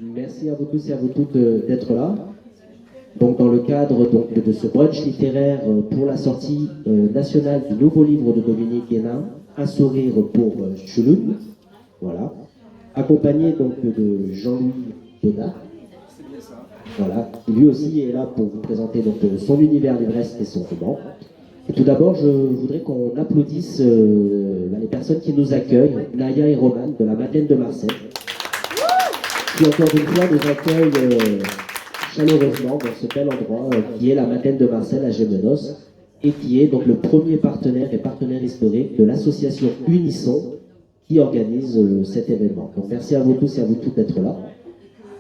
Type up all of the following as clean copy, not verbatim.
Merci à vous tous et à vous toutes d'être là. Donc, dans le cadre de ce brunch littéraire pour la sortie nationale du nouveau livre de Dominique Guénin, Un sourire pour Chouloun, voilà, accompagné donc de Jean-Louis Donat, voilà, qui lui aussi est là pour vous présenter donc son univers livresque et son roman. Et tout d'abord, je voudrais qu'on applaudisse les personnes qui nous accueillent, Naya et Roman de la Madeleine de Marseille, qui encore une fois nous accueillent chaleureusement dans ce bel endroit qui est la Madeleine de Marseille à Gémenos et qui est donc le premier partenaire et partenaire historique de l'association Unisson qui organise cet événement. Donc merci à vous tous et à vous toutes d'être là.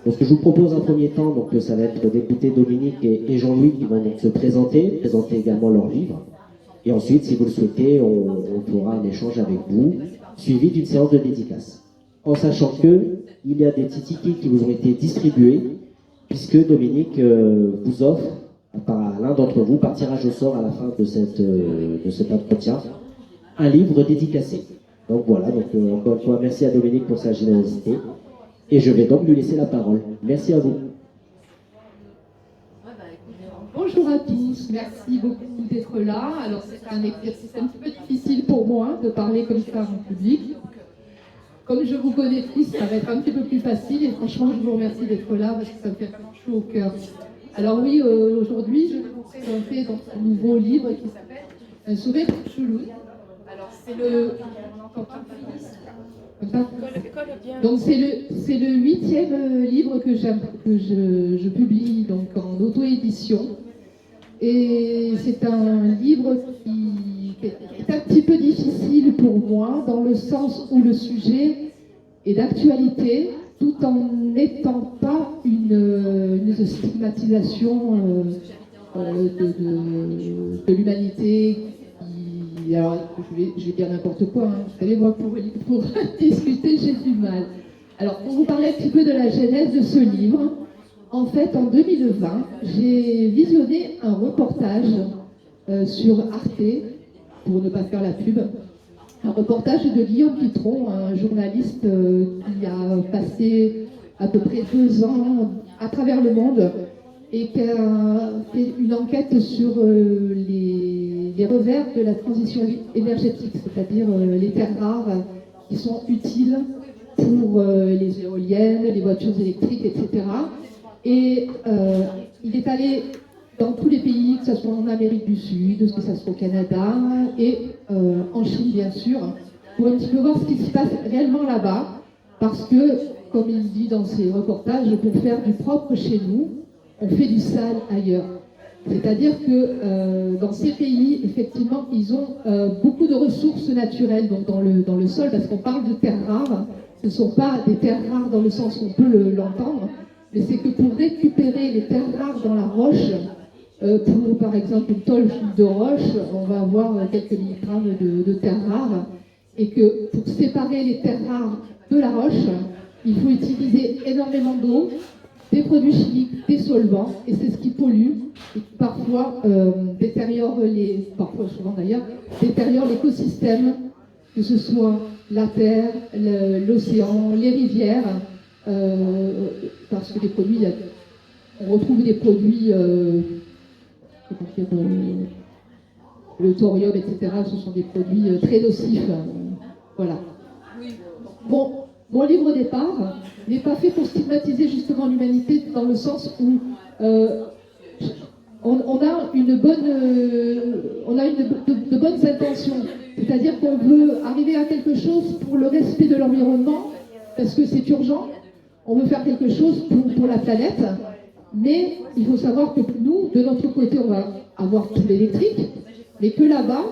Donc, ce que je vous propose en premier temps, donc, ça va être d'écouter Dominique et Jean-Louis qui vont donc se présenter également leur livre. Et ensuite, si vous le souhaitez, on fera un échange avec vous, suivi d'une séance de dédicace. En sachant qu'il y a des petits tickets qui vous ont été distribués, puisque Dominique vous offre, par l'un d'entre vous, par tirage au sort à la fin de cet entretien, un livre dédicacé. Donc voilà, encore une fois, merci à Dominique pour sa générosité. Et je vais donc lui laisser la parole. Merci à vous. Bonjour à tous, merci beaucoup d'être là. Alors c'est un exercice un petit peu difficile pour moi de parler comme ça en public. Comme je vous connais tous, ça va être un petit peu plus facile et franchement je vous remercie d'être là parce que ça me fait vraiment chaud au cœur. Alors oui, aujourd'hui je vais vous présenter donc, un nouveau livre qui s'appelle Un sourire pour Chouloun. Alors c'est le... Donc c'est le 8e livre que je publie donc en auto-édition. Et c'est un livre qui est un petit peu difficile pour moi, dans le sens où le sujet est d'actualité, tout en n'étant pas une stigmatisation de l'humanité. Alors, je vais dire n'importe quoi, hein. Vous savez, moi, pour discuter, j'ai du mal. Alors, pour vous parler un petit peu de la genèse de ce livre, en fait, en 2020, j'ai visionné un reportage sur Arte, pour ne pas faire la pub, un reportage de Guillaume Pitron, un journaliste qui a passé à peu près 2 ans à travers le monde et qui a fait une enquête sur les revers de la transition énergétique, c'est-à-dire les terres rares qui sont utiles pour les éoliennes, les voitures électriques, etc. Et il est allé dans tous les pays, que ce soit en Amérique du Sud, que ce soit au Canada et en Chine, bien sûr, pour un petit peu voir ce qui se passe réellement là-bas. Parce que, comme il dit dans ses reportages, pour faire du propre chez nous, on fait du sale ailleurs. C'est-à-dire que dans ces pays, effectivement, ils ont beaucoup de ressources naturelles donc dans le sol, parce qu'on parle de terres rares. Ce ne sont pas des terres rares dans le sens où on peut l'entendre, mais c'est que pour récupérer les terres rares dans la roche, pour par exemple une tôle de roche, on va avoir quelques milligrammes de terres rares, et que pour séparer les terres rares de la roche, il faut utiliser énormément d'eau, des produits chimiques, des solvants, et c'est ce qui pollue et qui parfois détériore parfois souvent d'ailleurs, détériore l'écosystème, que ce soit la terre, l'océan, les rivières, parce que les produits, on retrouve des produits, le thorium, etc., ce sont des produits très nocifs. Voilà. Bon, mon livre au départ n'est pas fait pour stigmatiser justement l'humanité dans le sens où on a de bonnes intentions. C'est-à-dire qu'on veut arriver à quelque chose pour le respect de l'environnement, parce que c'est urgent. On veut faire quelque chose pour la planète. Mais il faut savoir que nous, de notre côté, on va avoir tout l'électrique, mais que là-bas,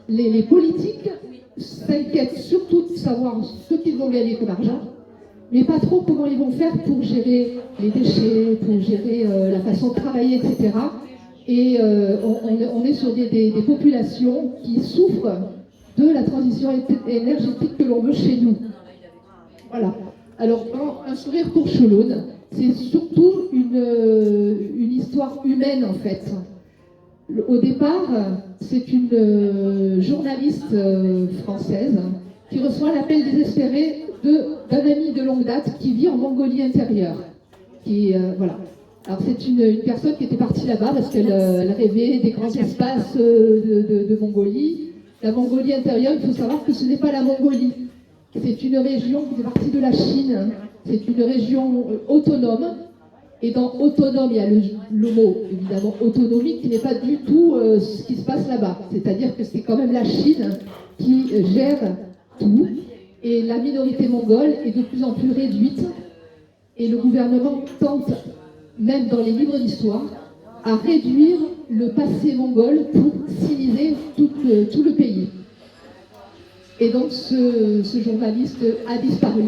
les politiques s'inquiètent surtout de savoir ce qu'ils vont gagner comme argent, mais pas trop comment ils vont faire pour gérer les déchets, pour gérer la façon de travailler, etc. Et on est sur des populations qui souffrent de la transition énergétique que l'on veut chez nous. Voilà. Alors, Un sourire pour Chouloun, c'est surtout une histoire humaine, en fait. Au départ, c'est une journaliste française qui reçoit l'appel désespéré d'un ami de longue date qui vit en Mongolie intérieure. Voilà. Alors c'est une personne qui était partie là-bas parce qu'elle rêvait des grands espaces de Mongolie. La Mongolie intérieure, il faut savoir que ce n'est pas la Mongolie. C'est une région qui fait partie de la Chine. C'est une région autonome. Et dans autonome, il y a le mot, évidemment, autonomie, qui n'est pas du tout ce qui se passe là-bas. C'est-à-dire que c'est quand même la Chine qui gère tout. Et la minorité mongole est de plus en plus réduite. Et le gouvernement tente, même dans les livres d'histoire, à réduire le passé mongol pour civiliser tout le pays. Et donc ce journaliste a disparu.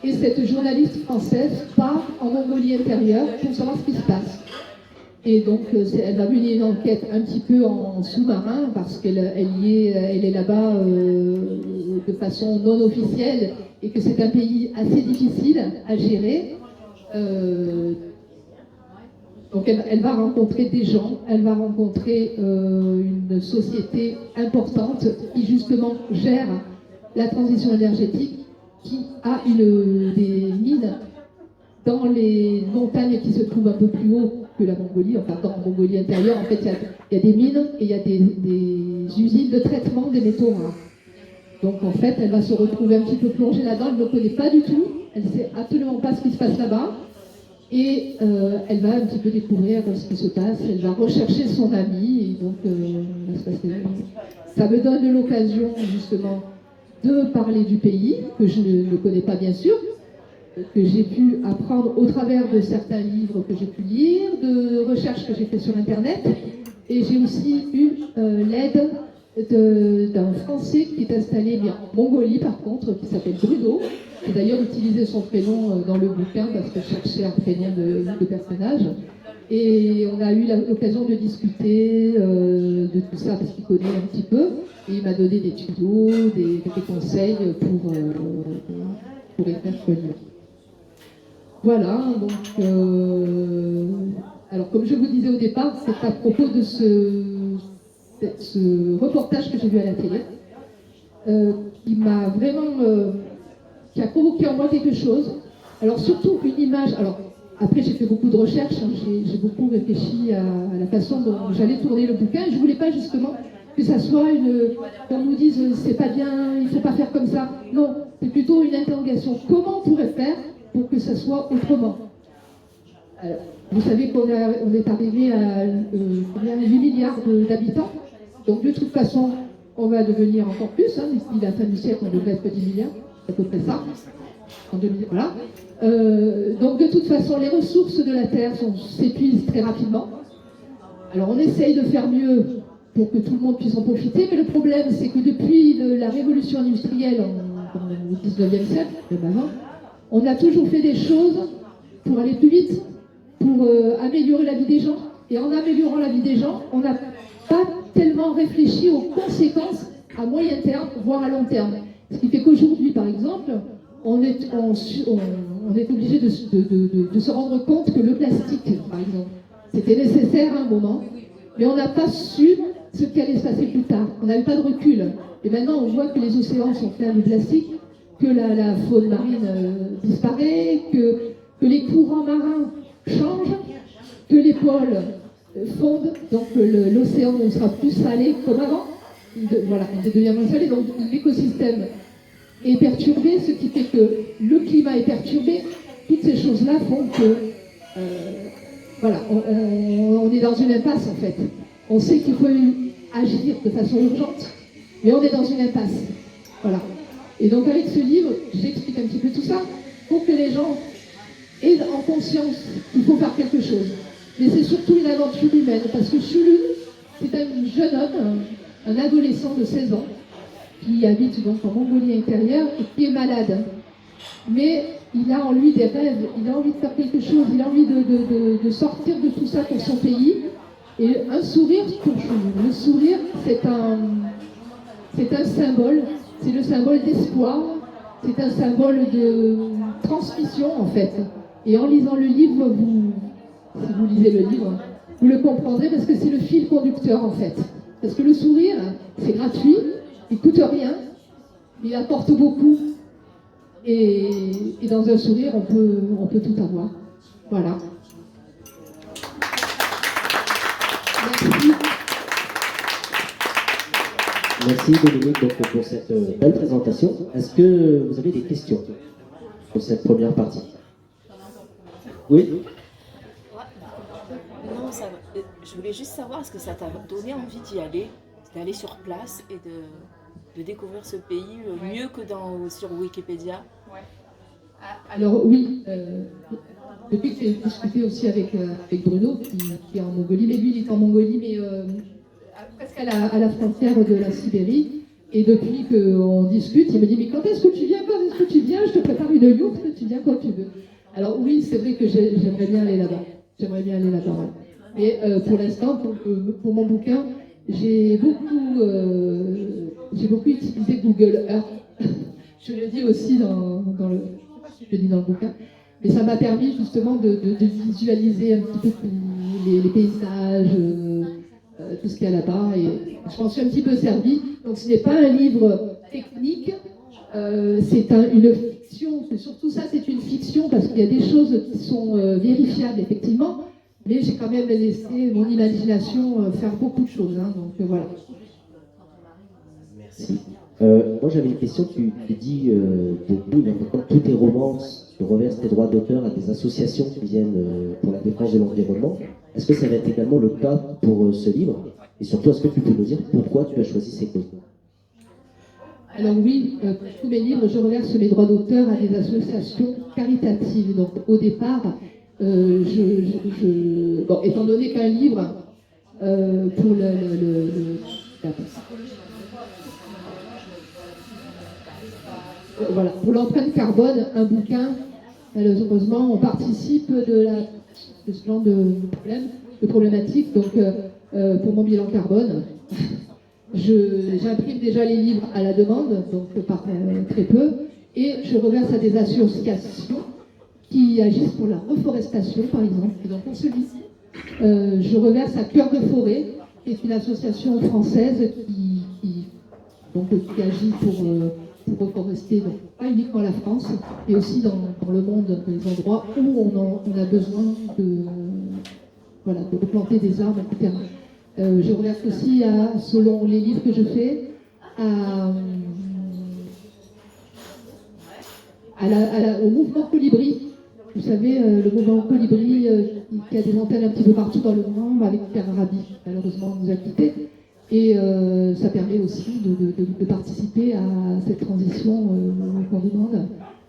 Et cette journaliste française part en Mongolie intérieure pour savoir ce qui se passe. Et donc elle va mener une enquête un petit peu en sous-marin parce qu'elle est là-bas de façon non officielle et que c'est un pays assez difficile à gérer. Donc elle va rencontrer des gens, elle va rencontrer une société importante qui justement gère la transition énergétique, qui a des mines dans les montagnes qui se trouvent un peu plus haut que la Mongolie, enfin dans la Mongolie intérieure. En fait, il y a des mines et il y a des usines de traitement des métaux rares. Donc en fait, elle va se retrouver un petit peu plongée là-dedans, elle ne connaît pas du tout, elle ne sait absolument pas ce qui se passe là-bas. Et elle va un petit peu découvrir ce qui se passe, elle va rechercher son ami, et donc ça me donne l'occasion justement de parler du pays, que je ne connais pas bien sûr, que j'ai pu apprendre au travers de certains livres que j'ai pu lire, de recherches que j'ai fait sur Internet, et j'ai aussi eu l'aide d'un Français qui est installé en Mongolie par contre, qui s'appelle Bruno, qui d'ailleurs utilisé son prénom dans le bouquin parce que je cherchais un prénom de personnage. Et on a eu l'occasion de discuter de tout ça parce qu'il connaît un petit peu. Et il m'a donné des tutos, des conseils pour écrire ce livre. Voilà, donc alors comme je vous disais au départ, c'est à propos de ce reportage que j'ai vu à la télé, qui m'a vraiment, qui a provoqué en moi quelque chose. Alors surtout une image, alors après j'ai fait beaucoup de recherches, hein, j'ai beaucoup réfléchi à la façon dont j'allais tourner le bouquin, et je voulais pas justement que ça soit qu'on nous dise c'est pas bien, il faut pas faire comme ça. Non, c'est plutôt une interrogation. Comment on pourrait faire pour que ça soit autrement? Alors, vous savez qu'on est arrivé à 8 milliards d'habitants, donc de toute façon, on va devenir encore plus, hein, d'ici la fin du siècle, on devrait être 10 milliards, c'est à peu près ça. En 2000, voilà. Donc de toute façon, les ressources de la Terre s'épuisent très rapidement. Alors on essaye de faire mieux pour que tout le monde puisse en profiter, mais le problème c'est que depuis la révolution industrielle au 19e siècle, même avant, on a toujours fait des choses pour aller plus vite, pour améliorer la vie des gens. Et en améliorant la vie des gens, on n'a pas tellement réfléchi aux conséquences à moyen terme, voire à long terme. Ce qui fait qu'aujourd'hui, par exemple, on est obligé de se rendre compte que le plastique, par exemple, c'était nécessaire à un moment, mais on n'a pas su ce qui allait se passer plus tard. On n'avait pas de recul. Et maintenant, on voit que les océans sont pleins de plastique, que la faune marine disparaît, que les courants marins changent, que les pôles fondent, donc l'océan ne sera plus salé comme avant. Voilà, il devient moins salé, donc l'écosystème est perturbé, ce qui fait que le climat est perturbé. Toutes ces choses-là font que voilà, on est dans une impasse en fait. On sait qu'il faut agir de façon urgente, mais on est dans une impasse. Voilà. Et donc avec ce livre, j'explique un petit peu tout ça pour que les gens aient en conscience qu'il faut faire quelque chose. Mais c'est surtout une aventure humaine, parce que Chulun, c'est un jeune homme, un adolescent de 16 ans, qui habite donc en Mongolie intérieure et qui est malade. Mais il a en lui des rêves, il a envie de faire quelque chose, il a envie de sortir de tout ça pour son pays. Et un sourire pour Chulun. Le sourire, c'est un symbole, c'est le symbole d'espoir, c'est un symbole de transmission en fait. Et en lisant le livre, si vous lisez le livre, vous le comprendrez parce que c'est le fil conducteur en fait. Parce que le sourire, c'est gratuit, il ne coûte rien, il apporte beaucoup. Et dans un sourire, on peut tout avoir. Voilà. Merci. Merci Dominique donc, pour cette belle présentation. Est-ce que vous avez des questions pour cette première partie? Oui. Non, je voulais juste savoir, est-ce que ça t'a donné envie d'y aller, d'aller sur place et de découvrir ce pays mieux que sur Wikipédia? Alors oui, depuis que j'ai discuté aussi avec Bruno, qui est en Mongolie, mais lui il est en Mongolie, mais presque à la frontière de la Sibérie. Et depuis qu'on discute, il me dit, mais quand est-ce que tu viens? Quand est-ce que tu viens? Je te prépare une yourte, tu viens quand tu veux. Alors oui, c'est vrai que j'aimerais bien aller là-bas. J'aimerais bien aller là-bas. Ouais. Mais pour l'instant, pour mon bouquin, j'ai beaucoup utilisé Google Earth. Je le dis aussi dans le... Je le dis dans le bouquin. Mais ça m'a permis justement de visualiser un petit peu les paysages, tout ce qu'il y a là-bas. Et je m'en suis un petit peu servi. Donc ce n'est pas un livre technique, c'est une fiction. Surtout ça, c'est une fiction parce qu'il y a des choses qui sont vérifiables, effectivement. Mais j'ai quand même laissé mon imagination faire beaucoup de choses. Hein, donc voilà. Merci. Moi j'avais une question, tu dis beaucoup, comme tous tes romans, tu reverses tes droits d'auteur à des associations qui viennent pour la défense de l'environnement. Est-ce que ça va être également le cas pour ce livre? Et surtout, est-ce que tu peux nous dire pourquoi tu as choisi ces causes? Alors oui, pour tous mes livres, je reverse mes droits d'auteur à des associations caritatives. Donc au départ, bon, étant donné qu'un livre, pour voilà, pour l'empreinte carbone, un bouquin, malheureusement, on participe de ce genre de problématiques. Donc, pour mon bilan carbone, j'imprime déjà les livres à la demande, donc par très peu, et je reverse à des associations qui agissent pour la reforestation, par exemple. Et donc, pour celui-ci, je reverse à Cœur de Forêt, qui est une association française qui agit pour reforester, donc pas uniquement la France, mais aussi dans le monde, les endroits où on a besoin de replanter des arbres, etc. Je reverse aussi, selon les livres que je fais, au mouvement Colibri. Vous savez, le mouvement Colibri qui a des antennes un petit peu partout dans le monde, avec Pierre Rabhi, malheureusement, nous a quittés. Et ça permet aussi de participer à cette transition qu'on demande.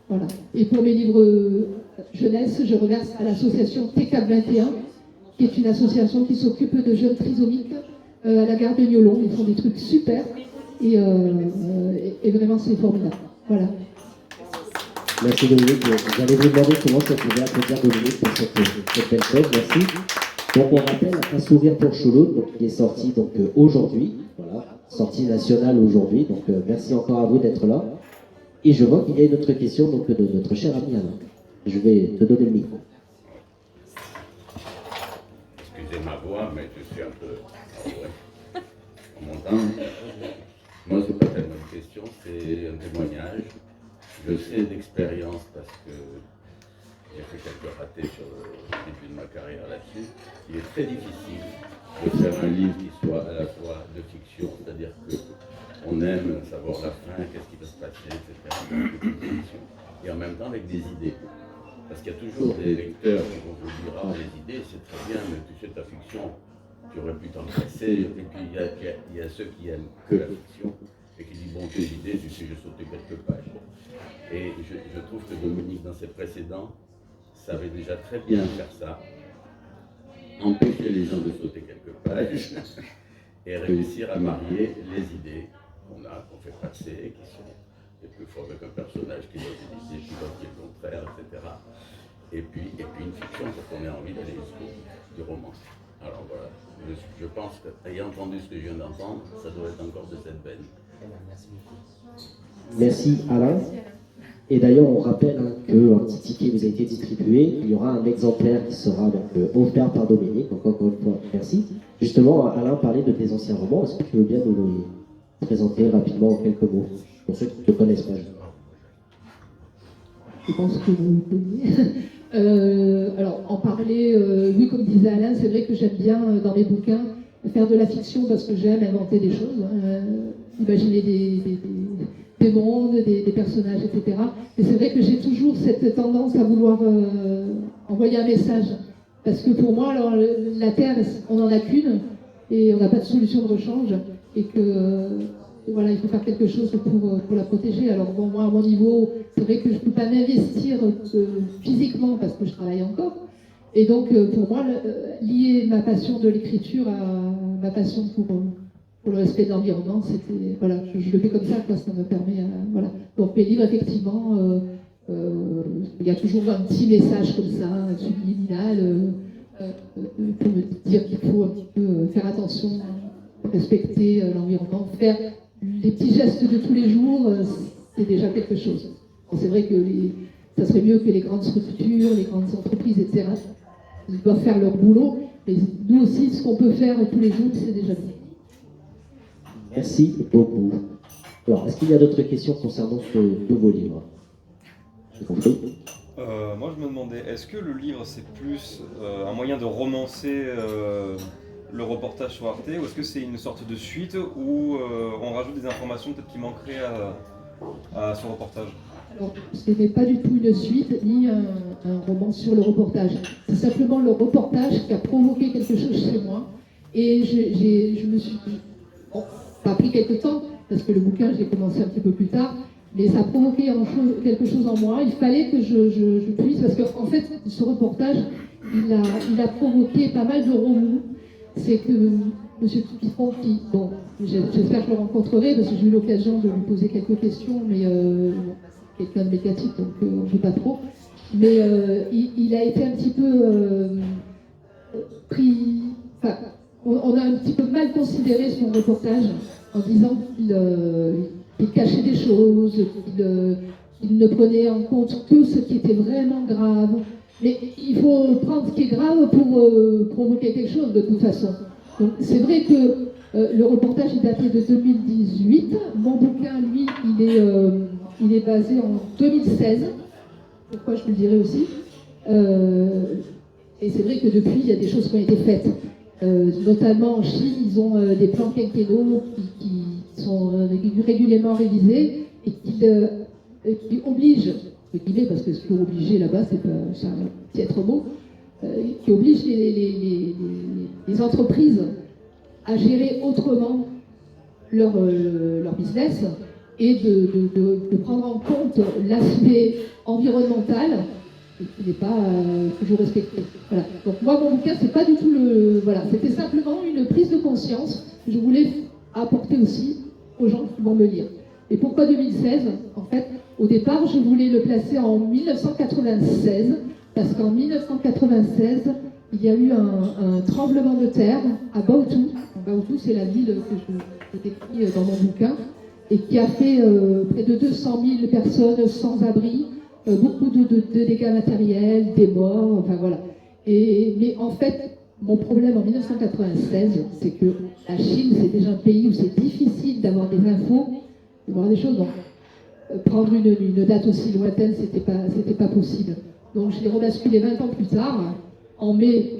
Voilà. Et pour mes livres jeunesse, je reverse à l'association TK21, qui est une association qui s'occupe de jeunes trisomiques à la gare de Niolon. Ils font des trucs super et vraiment c'est formidable. Voilà. Merci Dominique. J'allais vous demander comment ça pouvait applaudir Dominique pour cette belle chose. Merci. Donc on rappelle Un sourire pour Chouloud, qui est sorti donc aujourd'hui, voilà, sortie nationale aujourd'hui. Donc merci encore à vous d'être là. Et je vois qu'il y a une autre question donc, de notre cher ami Alain. Je vais te donner le micro. Excusez ma voix, mais je suis un peu en montant. Moi, c'est pas tellement une question, c'est un témoignage. Je sais d'expérience parce que j'ai fait quelques ratés sur le début de ma carrière là-dessus. Il est très difficile de faire un livre qui soit à la fois de fiction, c'est-à-dire qu'on aime savoir la fin, qu'est-ce qui va se passer, etc. Et en même temps avec des idées. Parce qu'il y a toujours des lecteurs qui vont vous dire « Ah, les idées, c'est très bien, mais tu sais, ta fiction, tu aurais pu t'en passer. » Et puis il y a ceux qui aiment que la fiction et qui disent « Bon, tes idées, tu sais, j'ai sauté quelques pages. » Et je trouve que Dominique, dans ses précédents, savait déjà très bien faire ça, empêcher les gens de sauter quelques pages et réussir à marier les idées qu'on fait passer, qui sont les plus forts avec un personnage qui doit des idées, qui doit dire le contraire, etc. Et puis une fiction pour qu'on ait envie d'aller jusqu'au bout du roman. Alors voilà, je pense qu'ayant entendu ce que je viens d'entendre, ça doit être encore de cette veine. Merci Alain. Et d'ailleurs, on rappelle qu'un petit ticket vous a été distribué. Il y aura un exemplaire qui sera donc, offert par Dominique. Donc encore une fois, merci. Justement, Alain parlait de tes anciens romans. Est-ce que tu veux bien nous les présenter rapidement en quelques mots, pour ceux qui ne te connaissent pas? je pense que vous le connaissez. Alors, en parler, oui, comme disait Alain, c'est vrai que j'aime bien, dans mes bouquins, faire de la fiction parce que j'aime inventer des choses, imaginer des mondes, des personnages, etc. Et c'est vrai que j'ai toujours cette tendance à vouloir envoyer un message. Parce que pour moi, alors, la Terre, on n'en a qu'une, et on n'a pas de solution de rechange, et que voilà, il faut faire quelque chose pour la protéger. Alors bon, moi, à mon niveau, c'est vrai que je ne peux pas m'investir physiquement parce que je travaille encore. Et donc, pour moi, lier ma passion de l'écriture à ma passion pour le respect de l'environnement, c'était, voilà, je le fais comme ça, parce que ça me permet, voilà. Donc mes livres, effectivement, il y a toujours un petit message comme ça, subliminal, pour me dire qu'il faut un petit peu faire attention, respecter l'environnement, faire les petits gestes de tous les jours, c'est déjà quelque chose. Bon, c'est vrai que ça serait mieux que les grandes structures, les grandes entreprises, etc., ils doivent faire leur boulot, mais nous aussi, ce qu'on peut faire tous les jours, c'est déjà bien. Merci beaucoup. Alors, est-ce qu'il y a d'autres questions concernant de vos livres? J'ai compris. Moi, je me demandais, est-ce que le livre, c'est plus un moyen de romancer le reportage sur Arte, ou est-ce que c'est une sorte de suite où on rajoute des informations peut-être qui manqueraient à ce reportage? Alors, ce n'est pas du tout une suite, ni un roman sur le reportage. C'est simplement le reportage qui a provoqué quelque chose chez moi. Et je me suis... Bon, ça a pris quelque temps, parce que le bouquin, je l'ai commencé un petit peu plus tard, mais ça a provoqué quelque chose en moi. Il fallait que je puisse, parce qu'en fait, ce reportage, il a provoqué pas mal de remous. C'est que M. Dupont, bon, j'espère que je le rencontrerai, parce que j'ai eu l'occasion de lui poser quelques questions, mais quelqu'un de médiatique, donc on ne peut pas trop. Mais il a été un petit peu pris... Enfin, on a un petit peu mal considéré son reportage en disant qu'il cachait des choses, qu'il ne prenait en compte que ce qui était vraiment grave. Mais il faut prendre ce qui est grave pour provoquer quelque chose de toute façon. Donc c'est vrai que le reportage est daté de 2018. Mon bouquin, lui, il est basé en 2016. Pourquoi je vous le dirai aussi. Et c'est vrai que depuis, il y a des choses qui ont été faites. Notamment en Chine, ils ont des plans quinquennaux qui sont régulièrement révisés et qui obligent, parce que ce qui est obligé là-bas, c'est un piètre mot, qui obligent les entreprises à gérer autrement leur business et de prendre en compte l'aspect environnemental qui n'est pas toujours respecté. Voilà. Donc moi, mon bouquin, c'est pas du tout voilà, c'était simplement une prise de conscience que je voulais apporter aussi aux gens qui vont me lire. Et pourquoi 2016? En fait, au départ, je voulais le placer en 1996, parce qu'en 1996, il y a eu un tremblement de terre à Baotou. Baotou, c'est la ville que je décris dans mon bouquin, et qui a fait près de 200 000 personnes sans abri, beaucoup de dégâts matériels, des morts, enfin voilà. Mais en fait, mon problème en 1996, c'est que la Chine, c'est déjà un pays où c'est difficile d'avoir des infos, de voir des choses. Donc, prendre une date aussi lointaine, c'était pas possible. Donc je l'ai rebasculé 20 ans plus tard, en mai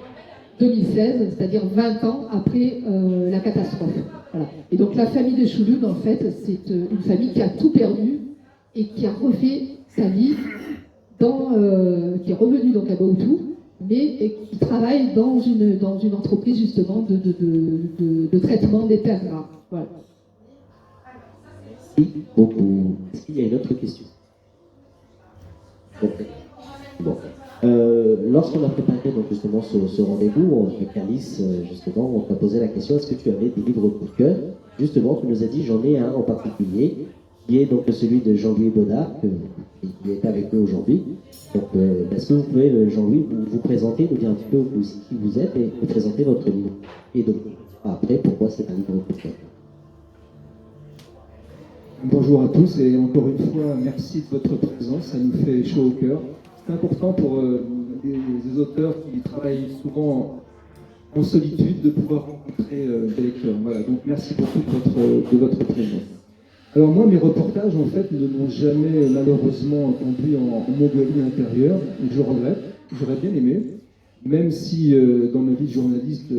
2016, c'est-à-dire 20 ans après la catastrophe. Voilà. Et donc la famille de Chouloun, en fait, c'est une famille qui a tout perdu et qui a refait sa vie qui est revenue donc à Baotou, mais qui travaille dans une entreprise justement de traitement des terres rares. Voilà. Merci beaucoup. Est-ce qu'il y a une autre question? Bon. Lorsqu'on a préparé donc justement ce rendez-vous avec Alice, justement, on t'a posé la question, est-ce que tu avais des livres coup de cœur? Justement, tu nous as dit, j'en ai un en particulier, qui est donc celui de Jean-Louis Baudard, qui est avec nous aujourd'hui. Donc, est-ce que vous pouvez, Jean-Louis, vous présenter, nous dire un petit peu qui vous êtes et présenter votre livre? Et donc, après, pourquoi c'est un livre coup de cœur? Bonjour à tous et encore une fois, merci de votre présence, ça nous fait chaud au cœur. C'est important pour des auteurs qui travaillent souvent en solitude de pouvoir rencontrer des lecteurs. Voilà, donc merci beaucoup de votre présence. Alors moi, mes reportages, en fait, ne m'ont jamais malheureusement conduit en Mongolie intérieure, et je regrette, j'aurais bien aimé, même si dans ma vie de journaliste,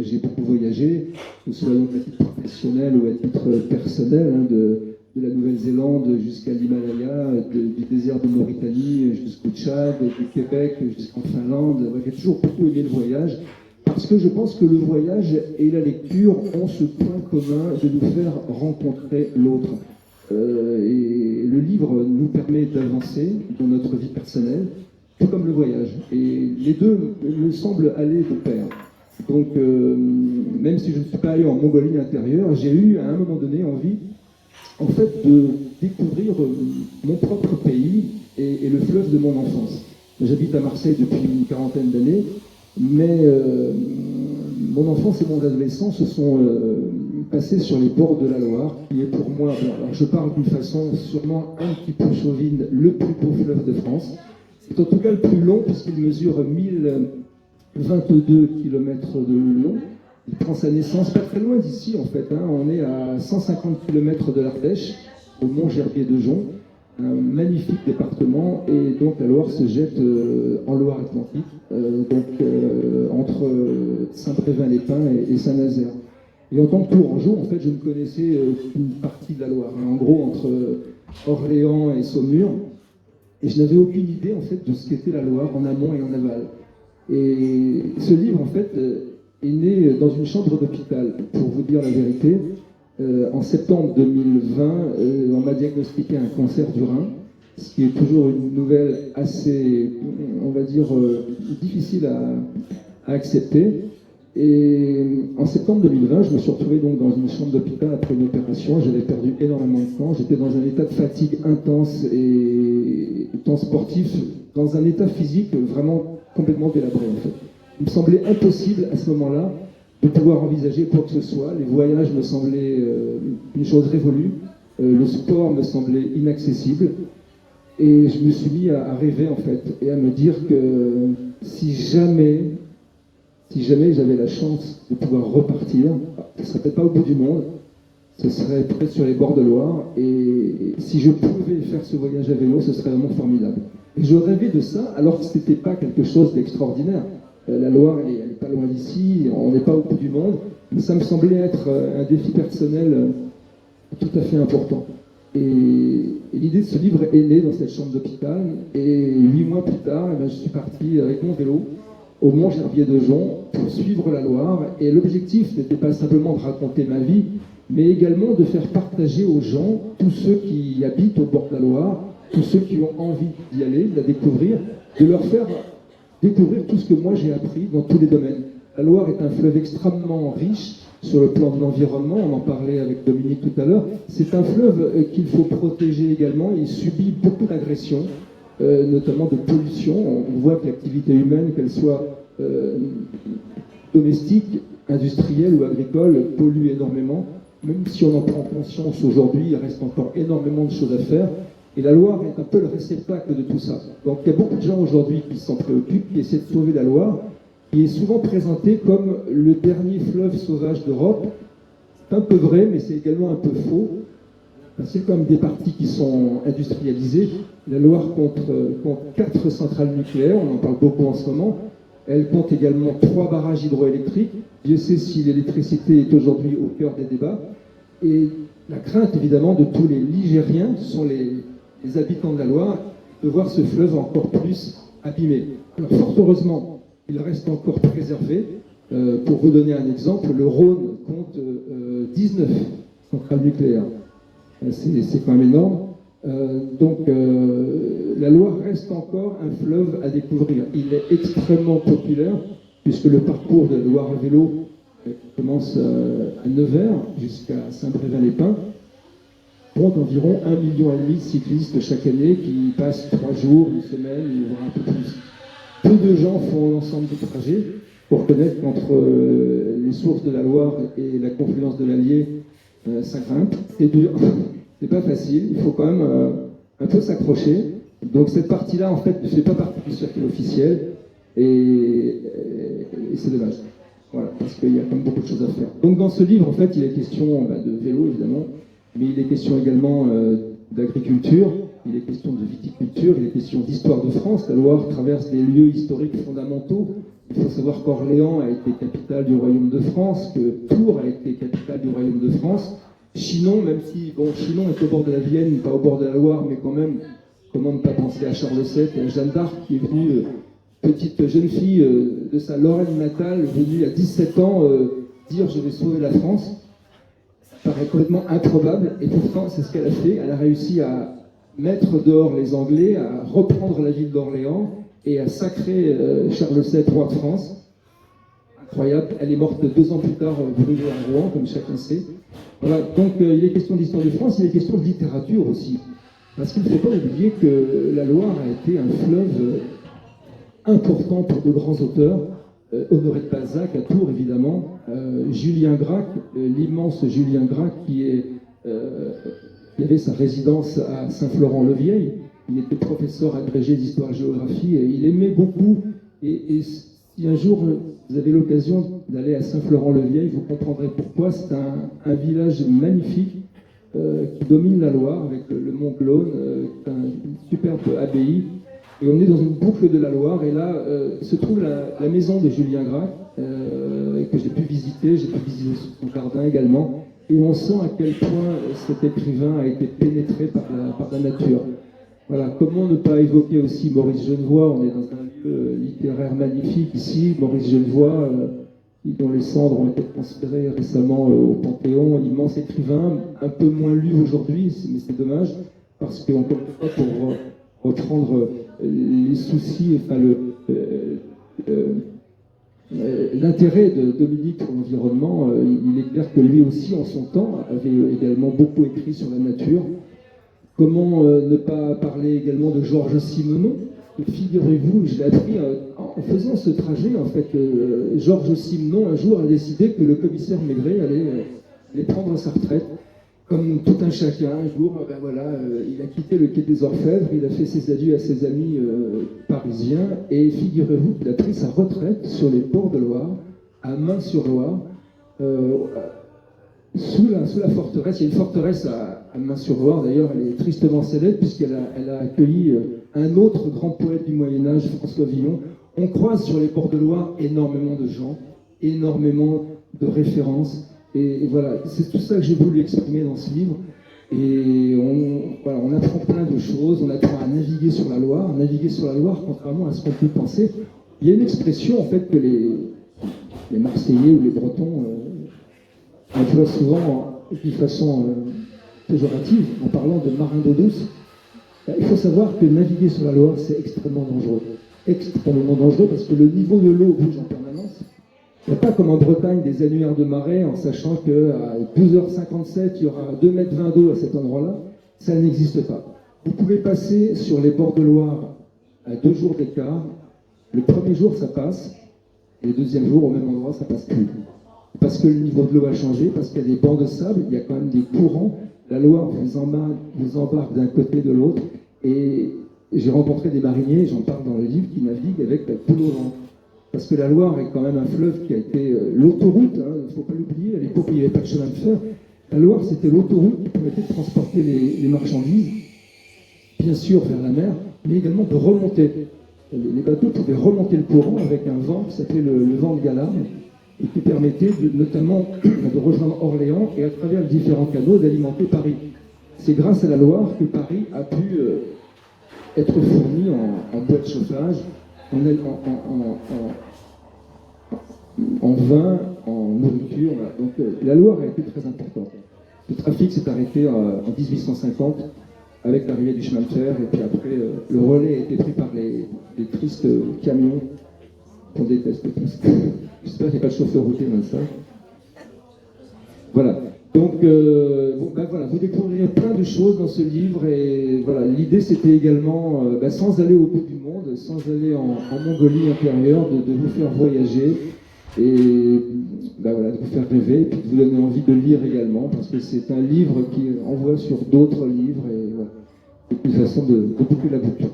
j'ai beaucoup voyagé, que ce soit donc à titre professionnel ou à titre personnel, hein, de la Nouvelle-Zélande jusqu'à l'Himalaya, du désert de Mauritanie jusqu'au Tchad, du Québec jusqu'en Finlande. J'ai toujours beaucoup aimé le voyage, parce que je pense que le voyage et la lecture ont ce point commun de nous faire rencontrer l'autre. Et le livre nous permet d'avancer dans notre vie personnelle, tout comme le voyage. Et les deux me semblent aller de pair. Donc, même si je ne suis pas allé en Mongolie intérieure, j'ai eu à un moment donné envie, en fait, de découvrir mon propre pays et le fleuve de mon enfance. J'habite à Marseille depuis une quarantaine d'années, mais mon enfance et mon adolescence se sont passés sur les bords de la Loire, qui est pour moi, alors je parle d'une façon sûrement un petit peu chauvine, le plus beau fleuve de France. C'est en tout cas le plus long, puisqu'il mesure 1022 km de long. Il prend sa naissance pas très loin d'ici, en fait. Hein. On est à 150 km de l'Ardèche, au Mont-Gerbier de Jonc, un magnifique département, et donc la Loire se jette en Loire-Atlantique, entre Saint-Brévin-les-Pins et Saint-Nazaire. Et en tant que Tourangeau, en fait, je ne connaissais qu'une partie de la Loire, hein, en gros entre Orléans et Saumur, et je n'avais aucune idée, en fait, de ce qu'était la Loire en amont et en aval. Et ce livre, en fait, est né dans une chambre d'hôpital, pour vous dire la vérité. En septembre 2020, on m'a diagnostiqué un cancer du rein, ce qui est toujours une nouvelle assez, on va dire, difficile à accepter. Et en septembre 2020, je me suis retrouvé donc dans une chambre d'hôpital après une opération. J'avais perdu énormément de temps. J'étais dans un état de fatigue intense et temps sportif, dans un état physique vraiment complètement délabré en fait. Il me semblait impossible à ce moment-là de pouvoir envisager quoi que ce soit. Les voyages me semblaient une chose révolue. Le sport me semblait inaccessible. Et je me suis mis à rêver en fait et à me dire que si jamais j'avais la chance de pouvoir repartir, ce ne serait peut-être pas au bout du monde, ce serait peut-être sur les bords de Loire, et si je pouvais faire ce voyage à vélo, ce serait vraiment formidable. Et je rêvais de ça, alors que ce n'était pas quelque chose d'extraordinaire. La Loire, elle n'est pas loin d'ici, on n'est pas au bout du monde, mais ça me semblait être un défi personnel tout à fait important. Et l'idée de ce livre est née dans cette chambre d'hôpital, et 8 mois plus tard, je suis parti avec mon vélo au Mont-Gerbier de Jonc pour suivre la Loire, et l'objectif n'était pas simplement de raconter ma vie, mais également de faire partager aux gens, tous ceux qui habitent au bord de la Loire, tous ceux qui ont envie d'y aller, de la découvrir, de leur faire découvrir tout ce que moi j'ai appris dans tous les domaines. La Loire est un fleuve extrêmement riche sur le plan de l'environnement, on en parlait avec Dominique tout à l'heure. C'est un fleuve qu'il faut protéger également, il subit beaucoup d'agressions, notamment de pollution. On voit que l'activité humaine, qu'elle soit domestique, industrielle ou agricole, pollue énormément. Même si on en prend conscience aujourd'hui, il reste encore énormément de choses à faire. Et la Loire est un peu le réceptacle de tout ça. Donc il y a beaucoup de gens aujourd'hui qui s'en préoccupent, qui essaient de sauver la Loire, qui est souvent présentée comme le dernier fleuve sauvage d'Europe. C'est un peu vrai, mais c'est également un peu faux. C'est comme des parties qui sont industrialisées. La Loire compte 4 centrales nucléaires, on en parle beaucoup en ce moment. Elle compte également 3 barrages hydroélectriques. Dieu sait si l'électricité est aujourd'hui au cœur des débats. Et la crainte, évidemment, de tous les Ligériens, ce sont les habitants de la Loire, de voir ce fleuve encore plus abîmé. Alors, fort heureusement, il reste encore préservé. Pour vous donner un exemple, le Rhône compte 19 centrales nucléaires. C'est quand même énorme. La Loire reste encore un fleuve à découvrir. Il est extrêmement populaire, puisque le parcours de la Loire à vélo commence à Nevers jusqu'à Saint-Brévin-les-Pins, compte environ 1,5 million de cyclistes chaque année qui passent 3 jours, une semaine, voire un peu plus. Peu de gens font l'ensemble du trajet. Pour reconnaître qu'entre les sources de la Loire et la confluence de l'Allier, ça grimpe, c'est dur. C'est pas facile, il faut quand même un peu s'accrocher. Donc cette partie-là, en fait, ne fait pas partie du circuit officiel, et c'est dommage. Voilà, parce qu'il y a quand même beaucoup de choses à faire. Donc dans ce livre, en fait, il est question de vélo, évidemment, mais il est question également d'agriculture, il est question de viticulture, il est question d'histoire de France. La Loire traverse des lieux historiques fondamentaux. Il faut savoir qu'Orléans a été capitale du royaume de France, que Tours a été capitale du royaume de France. Chinon, même si Chinon est au bord de la Vienne, pas au bord de la Loire, mais quand même, comment ne pas penser à Charles VII et à Jeanne d'Arc qui est venue, petite jeune fille de sa Lorraine natale, venue à 17 ans dire je vais sauver la France. Ça paraît complètement improbable et pourtant c'est ce qu'elle a fait. Elle a réussi à mettre dehors les Anglais, à reprendre la ville d'Orléans et à sacrer Charles VII, roi de France. Incroyable. Elle est morte 2 ans plus tard brûlée à Rouen, comme chacun sait. Voilà, donc il est question d'histoire de France, il est question de littérature aussi. Parce qu'il ne faut pas oublier que la Loire a été un fleuve important pour de grands auteurs. Honoré de Balzac, à Tours évidemment. Julien Gracq, l'immense Julien Gracq qui avait sa résidence à Saint-Florent-le-Vieil. Il était professeur agrégé d'histoire-géographie et il aimait beaucoup. Et si un jour vous avez l'occasion d'aller à Saint-Florent-le-Vieil, vous comprendrez pourquoi. C'est un village magnifique qui domine la Loire avec le mont Glône, une superbe abbaye. Et on est dans une boucle de la Loire et là se trouve la maison de Julien Gracq que j'ai pu visiter son jardin également. Et on sent à quel point cet écrivain a été pénétré par la nature. Voilà, comment ne pas évoquer aussi Maurice Genevoix. On est dans un lieu littéraire magnifique ici. Maurice Genevoix, dont les cendres ont été transférées récemment au Panthéon, immense écrivain, un peu moins lu aujourd'hui, mais c'est dommage, parce qu'on ne peut pas pour reprendre les soucis, enfin l'intérêt de Dominique pour l'environnement. Il est clair que lui aussi, en son temps, avait également beaucoup écrit sur la nature. Comment ne pas parler également de Georges Simenon? Figurez-vous, je l'ai appris en faisant ce trajet, en fait, Georges Simenon, un jour, a décidé que le commissaire Maigret allait prendre sa retraite. Comme tout un chacun, un jour, il a quitté le quai des Orfèvres, il a fait ses adieux à ses amis parisiens, et figurez-vous qu'il a pris sa retraite sur les bords de Loire, à Main-sur-Loire, sous la forteresse. Il y a une forteresse à Main-sur-Loire, d'ailleurs, elle est tristement célèbre, puisqu'elle a accueilli un autre grand poète du Moyen-Âge, François Villon. On croise sur les bords de Loire énormément de gens, énormément de références. Et voilà, c'est tout ça que j'ai voulu exprimer dans ce livre. Et on apprend plein de choses, on apprend à naviguer sur la Loire. Naviguer sur la Loire, contrairement à ce qu'on peut penser. Il y a une expression, en fait, que les Marseillais ou les Bretons emploient souvent de façon péjorative, en parlant de marin d'eau douce. Il faut savoir que naviguer sur la Loire, c'est extrêmement dangereux. Extrêmement dangereux, parce que le niveau de l'eau bouge en permanence. Il n'y a pas comme en Bretagne des annuaires de marée en sachant qu'à 12h57, il y aura 2,20 mètres d'eau à cet endroit-là. Ça n'existe pas. Vous pouvez passer sur les bords de Loire à 2 jours d'écart. Le premier jour, ça passe. Et le deuxième jour, au même endroit, ça passe plus. Parce que le niveau de l'eau a changé, parce qu'il y a des bancs de sable, il y a quand même des courants. La Loire vous embarque d'un côté de l'autre. Et j'ai rencontré des mariniers, j'en parle dans le livre, qui naviguent avec la poule au vent. Parce que la Loire est quand même un fleuve qui a été l'autoroute, il ne faut pas l'oublier, à l'époque il n'y avait pas de chemin de fer. La Loire, c'était l'autoroute qui permettait de transporter les marchandises, bien sûr vers la mer, mais également de remonter. Les bateaux pouvaient remonter le courant avec un vent qui s'appelait le vent de Galarme, et qui permettait notamment de rejoindre Orléans et à travers les différents canaux d'alimenter Paris. C'est grâce à la Loire que Paris a pu être fourni en bois de chauffage, en vin, en nourriture. Voilà. Donc la Loire a été très importante. Le trafic s'est arrêté en 1850 avec l'arrivée du chemin de fer, et puis après le relais a été pris par les tristes camions qu'on déteste tous. J'espère qu'il n'y a pas de chauffeur routier dans ça. Voilà. Donc, voilà, vous découvrirez plein de choses dans ce livre, et voilà, l'idée c'était également, sans aller au bout du monde, sans aller en Mongolie intérieure, de vous faire voyager et de vous faire rêver, et puis de vous donner envie de lire également, parce que c'est un livre qui envoie sur d'autres livres, et voilà, c'est une façon de boucler la boucle.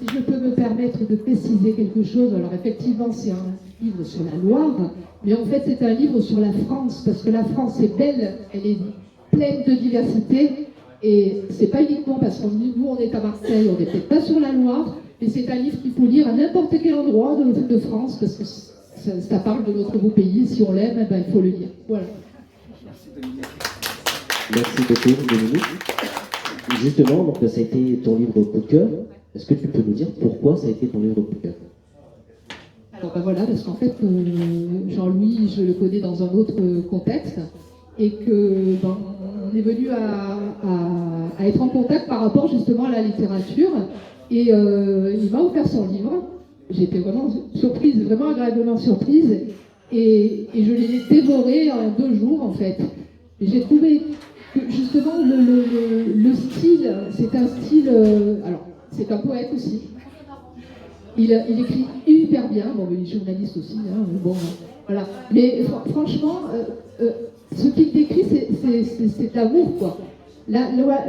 Si je peux me permettre de préciser quelque chose, alors effectivement c'est livre sur la Loire, mais en fait c'est un livre sur la France, parce que la France est belle, elle est pleine de diversité, et c'est pas uniquement parce que nous on est à Marseille, on n'est peut-être pas sur la Loire, mais c'est un livre qu'il faut lire à n'importe quel endroit de France, parce que ça parle de notre beau pays, si on l'aime, eh ben, il faut le lire. Voilà. Merci beaucoup, Dominique. Justement, donc, ça a été ton livre coup de cœur. Est-ce que tu peux nous dire pourquoi ça a été ton livre coup de cœur? Alors ben voilà, parce qu'en fait, Jean-Louis, je le connais dans un autre contexte, et que on est venu à être en contact par rapport justement à la littérature, et il m'a offert son livre. J'étais vraiment surprise, vraiment agréablement surprise, et je l'ai dévoré en 2 jours en fait. Et j'ai trouvé que justement le style, c'est un style, alors c'est un poète aussi. Il écrit hyper bien, bon, il est journaliste aussi, hein, bon, voilà. Mais franchement, ce qu'il décrit, c'est de l'amour, quoi.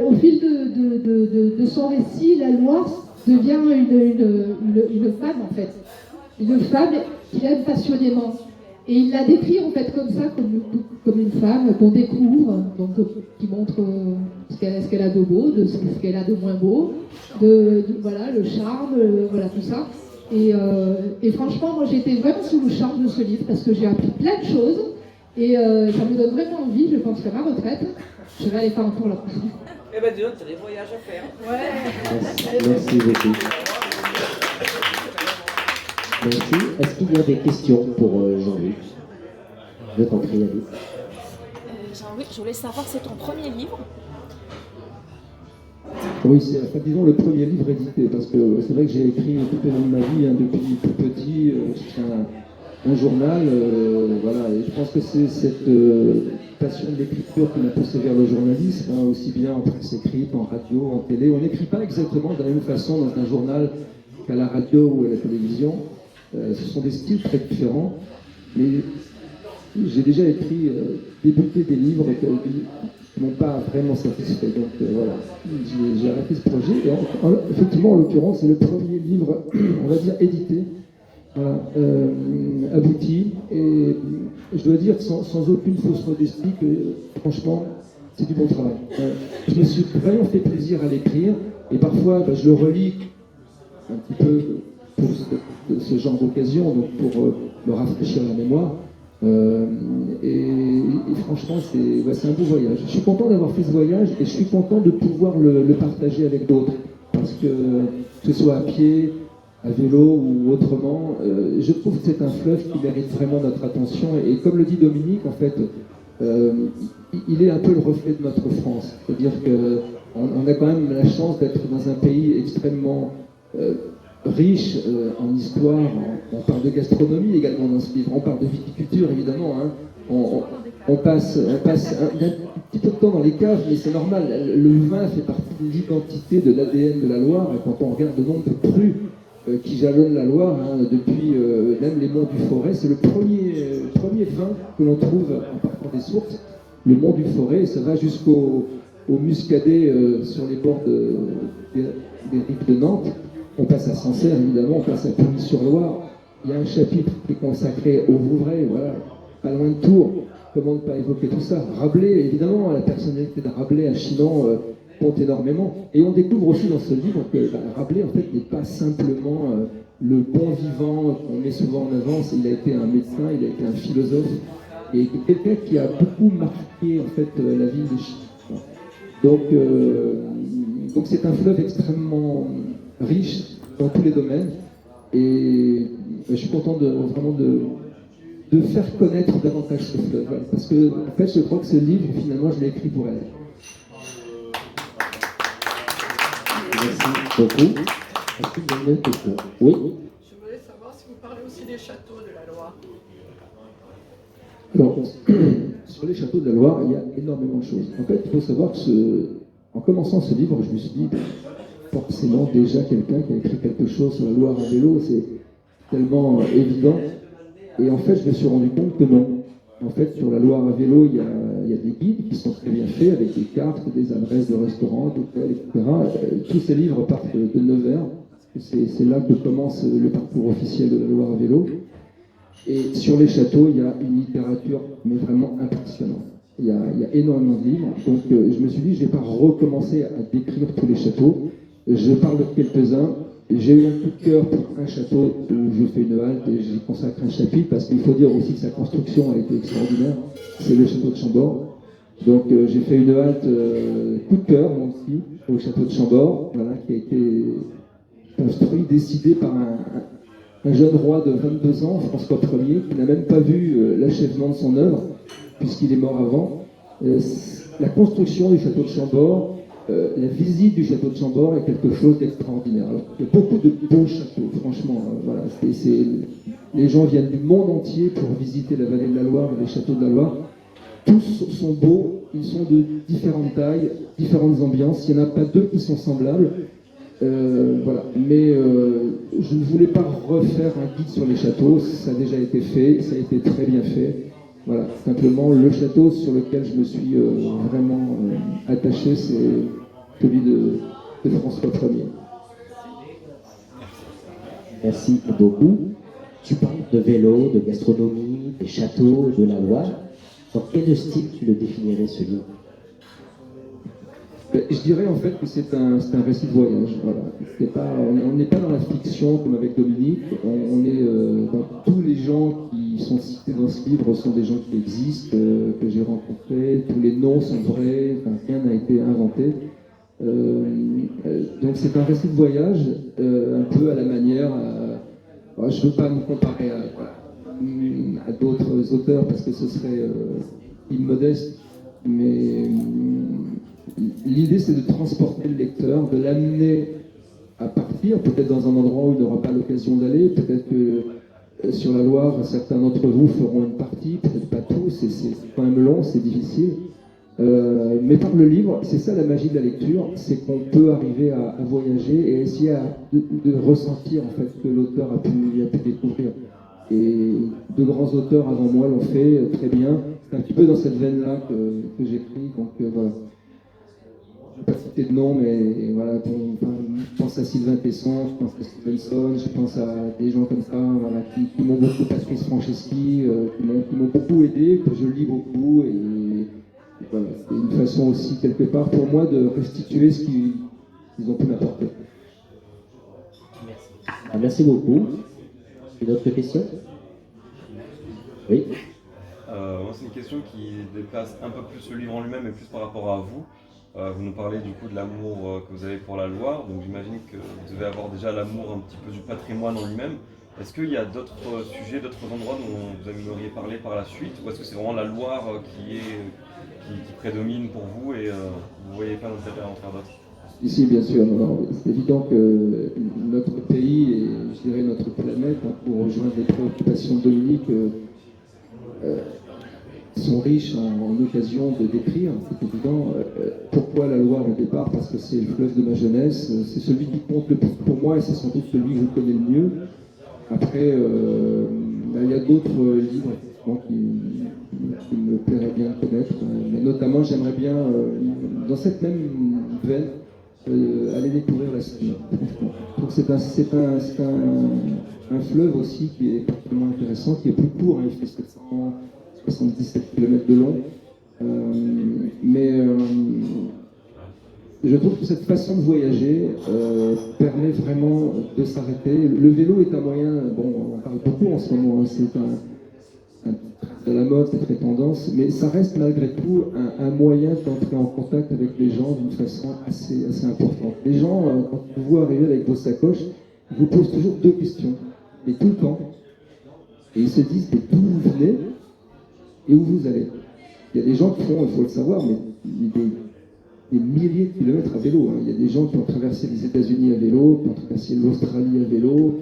Au fil de son récit, la Loire devient une femme, en fait. Une femme qu'il aime passionnément. Et il la décrit, en fait, comme ça, comme une femme qu'on découvre, donc qui montre ce qu'elle a de beau, ce qu'elle a de moins beau, voilà, le charme, voilà, tout ça. Et franchement, moi, j'étais vraiment sous le charme de ce livre, parce que j'ai appris plein de choses, et ça me donne vraiment envie. Je pense qu'à ma retraite, je vais aller faire un tour là. Eh ben, dis donc, t'as des voyages à faire. Ouais. Merci beaucoup. Merci. Est-ce qu'il y a des questions pour Jean-Luc? Je t'en prie, Alice. Jean-Luc, je voulais savoir, c'est ton premier livre? Oui, c'est disons le premier livre édité, parce que c'est vrai que j'ai écrit tout au long de ma vie, hein, depuis tout petit, un journal, voilà, et je pense que c'est cette passion de l'écriture qui m'a poussé vers le journalisme, hein, aussi bien en presse écrite, en radio, en télé. On n'écrit pas exactement de la même façon dans un journal qu'à la radio ou à la télévision. Ce sont des styles très différents, mais j'ai déjà écrit, débuté des livres qui m'ont pas vraiment satisfait. Donc voilà, j'ai arrêté ce projet. Et effectivement, en l'occurrence, c'est le premier livre, on va dire, édité, voilà, abouti. Et je dois dire, sans aucune fausse modestie, que franchement, c'est du bon travail. Je me suis vraiment fait plaisir à l'écrire, et parfois, je le relis un petit peu pour ce genre d'occasion, donc pour me rafraîchir la mémoire. Et franchement, c'est un beau voyage. Je suis content d'avoir fait ce voyage, et je suis content de pouvoir le partager avec d'autres. Parce que ce soit à pied, à vélo ou autrement, je trouve que c'est un fleuve qui mérite vraiment notre attention. Et comme le dit Dominique, en fait, il est un peu le reflet de notre France. C'est-à-dire qu'on a quand même la chance d'être dans un pays extrêmement riche en histoire. On parle de gastronomie également dans ce livre, on parle de viticulture évidemment, hein. On passe un petit peu de temps dans les caves, mais c'est normal. Le vin fait partie de l'identité de l'ADN de la Loire, et quand on regarde le nombre de crus qui jalonnent la Loire, hein, depuis même les monts du Forêt, c'est le premier vin que l'on trouve en partant des sources, le mont du Forêt, et ça va jusqu'au Muscadet sur les bords des rives de Nantes. On passe à Sancerre, évidemment, on passe à Pouilly-sur-Loire. Il y a un chapitre qui est consacré au Vouvray, voilà, pas loin de Tours. Comment ne pas évoquer tout ça? Rabelais, évidemment, la personnalité de Rabelais à Chinon compte énormément. Et on découvre aussi dans ce livre que Rabelais, en fait, n'est pas simplement le bon vivant qu'on met souvent en avant. Il a été un médecin, il a été un philosophe, et quelqu'un qui a beaucoup marqué, en fait, la ville de Chinon. Donc c'est un fleuve extrêmement riche dans tous les domaines, et je suis content vraiment de faire connaître davantage ce fleuve, voilà, parce que en fait je crois que ce livre finalement je l'ai écrit pour elle. Merci beaucoup. Est-ce qu'il y a une autre question? Oui. Je voulais savoir si vous parlez aussi des châteaux de la Loire. Alors, sur les châteaux de la Loire, il y a énormément de choses. En fait, il faut savoir que en commençant ce livre, je me suis dit, forcément, déjà quelqu'un qui a écrit quelque chose sur la Loire à vélo, c'est tellement évident. Et en fait, je me suis rendu compte que non. En fait, sur la Loire à vélo, il y a des guides qui sont très bien faits, avec des cartes, des adresses de restaurants, d'hôtels, etc. Tous ces livres partent de Nevers. C'est là que commence le parcours officiel de la Loire à vélo. Et sur les châteaux, il y a une littérature, mais vraiment impressionnante. Il y a énormément de livres. Donc je me suis dit, je ne vais pas recommencer à décrire tous les châteaux. Je parle de quelques-uns. J'ai eu un coup de cœur pour un château où je fais une halte et j'y consacre un chapitre parce qu'il faut dire aussi que sa construction a été extraordinaire. C'est le château de Chambord. Donc j'ai fait une halte coup de cœur, moi aussi, au château de Chambord, voilà, qui a été construit, décidé par un jeune roi de 22 ans, François Ier, qui n'a même pas vu l'achèvement de son œuvre, puisqu'il est mort avant. La construction du château de Chambord, la visite du château de Chambord est quelque chose d'extraordinaire. Alors, il y a beaucoup de beaux châteaux, franchement. Voilà, les gens viennent du monde entier pour visiter la vallée de la Loire et les châteaux de la Loire. Tous sont beaux, ils sont de différentes tailles, différentes ambiances. Il n'y en a pas deux qui sont semblables. Voilà. Mais je ne voulais pas refaire un guide sur les châteaux, ça a déjà été fait, ça a été très bien fait. Voilà, simplement le château sur lequel je me suis vraiment attaché, c'est celui de François Ier. Merci beaucoup. Tu parles de vélo, de gastronomie, des châteaux, de la Loire. Dans quel style tu le définirais, ce livre? Je dirais en fait que c'est un récit de voyage. Voilà. On n'est pas dans la fiction comme avec Dominique. On est dans tous les gens qui sont cités dans ce livre sont des gens qui existent, que j'ai rencontrés. Tous les noms sont vrais. Enfin, rien n'a été inventé. Donc c'est un récit de voyage, un peu à la manière. Je ne veux pas me comparer à d'autres auteurs parce que ce serait immodeste, mais l'idée c'est de transporter le lecteur, de l'amener à partir, peut-être dans un endroit où il n'aura pas l'occasion d'aller, peut-être que sur la Loire, certains d'entre vous feront une partie, peut-être pas tous, c'est quand même long, c'est difficile. Mais par le livre, c'est ça la magie de la lecture, c'est qu'on peut arriver à voyager et essayer de ressentir en fait ce que l'auteur a pu découvrir. Et de grands auteurs avant moi l'ont fait très bien. C'est un petit peu dans cette veine-là que j'écris, donc voilà. Je ne vais pas citer de nom, mais voilà, je pense à Sylvain Tesson, je pense à Stevenson, je pense à des gens comme ça, voilà, qui m'ont beaucoup, Patrice Franceschi, qui m'ont beaucoup aidé, que je lis beaucoup, et voilà, c'est une façon aussi, quelque part, pour moi, de restituer ce qu'ils ont pu m'apporter. Merci beaucoup. Une autre question? Oui. Moi, c'est une question qui dépasse un peu plus le livre en lui-même, mais plus par rapport à vous. Vous nous parlez du coup de l'amour que vous avez pour la Loire, donc j'imagine que vous devez avoir déjà l'amour un petit peu du patrimoine en lui-même. Est-ce qu'il y a d'autres sujets, d'autres endroits dont vous aimeriez parler par la suite, ou est-ce que c'est vraiment la Loire qui prédomine pour vous et vous ne voyez pas d'intérêt à en faire d'autres? Ici, bien sûr, c'est évident que notre pays et je dirais notre planète, pour rejoindre les préoccupations de Dominique, sont riches en occasions de décrire, c'est évident. Pourquoi la Loire au départ? Parce que c'est le fleuve de ma jeunesse, c'est celui qui compte le plus pour moi et c'est sans doute celui que je connais le mieux. Après, il y a d'autres livres qui me plairait bien connaître, mais notamment j'aimerais bien, dans cette même veine, aller découvrir la Seine. Donc c'est un fleuve aussi qui est particulièrement intéressant, qui est plus court, il fait 777 km de long, mais je trouve que cette façon de voyager permet vraiment de s'arrêter. Le vélo est un moyen, bon, on en parle beaucoup en ce moment, c'est de la mode, c'est très tendance, mais ça reste malgré tout un moyen d'entrer en contact avec les gens d'une façon assez importante. Les gens, quand ils vous voient arriver avec vos sacoches, ils vous posent toujours deux questions, et tout le temps, et ils se disent d'où vous venez et où vous allez. Il y a des gens qui font, il faut le savoir, mais des milliers de kilomètres à vélo. Hein. Il y a des gens qui ont traversé les États-Unis à vélo, qui ont traversé l'Australie à vélo,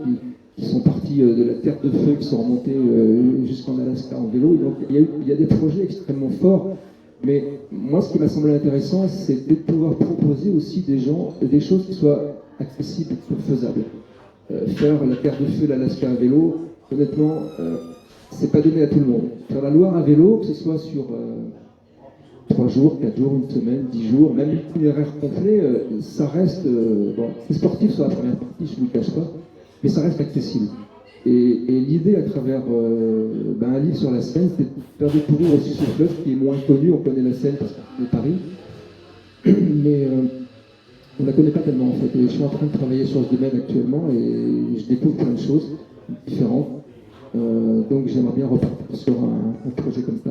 qui sont partis de la Terre de Feu, qui sont remontés jusqu'en Alaska en vélo. Donc, il y a des projets extrêmement forts. Mais moi, ce qui m'a semblé intéressant, c'est de pouvoir proposer aussi des choses qui soient accessibles, faisables. Faire la Terre de Feu, l'Alaska à vélo, honnêtement, c'est pas donné à tout le monde. Faire la Loire à vélo, que ce soit sur 3 jours, 4 jours, une semaine, 10 jours, même l'itinéraire complet, ça reste... bon, c'est sportif sur la première partie, je ne vous le cache pas, mais ça reste accessible. Et l'idée à travers un livre sur la Seine, c'est de faire découvrir aussi ce fleuve qui est moins connu. On connaît la Seine parce qu'on est Paris, mais on ne la connaît pas tellement en fait. Et je suis en train de travailler sur ce domaine actuellement et je découvre plein de choses différentes. Donc j'aimerais bien repartir sur un projet comme ça.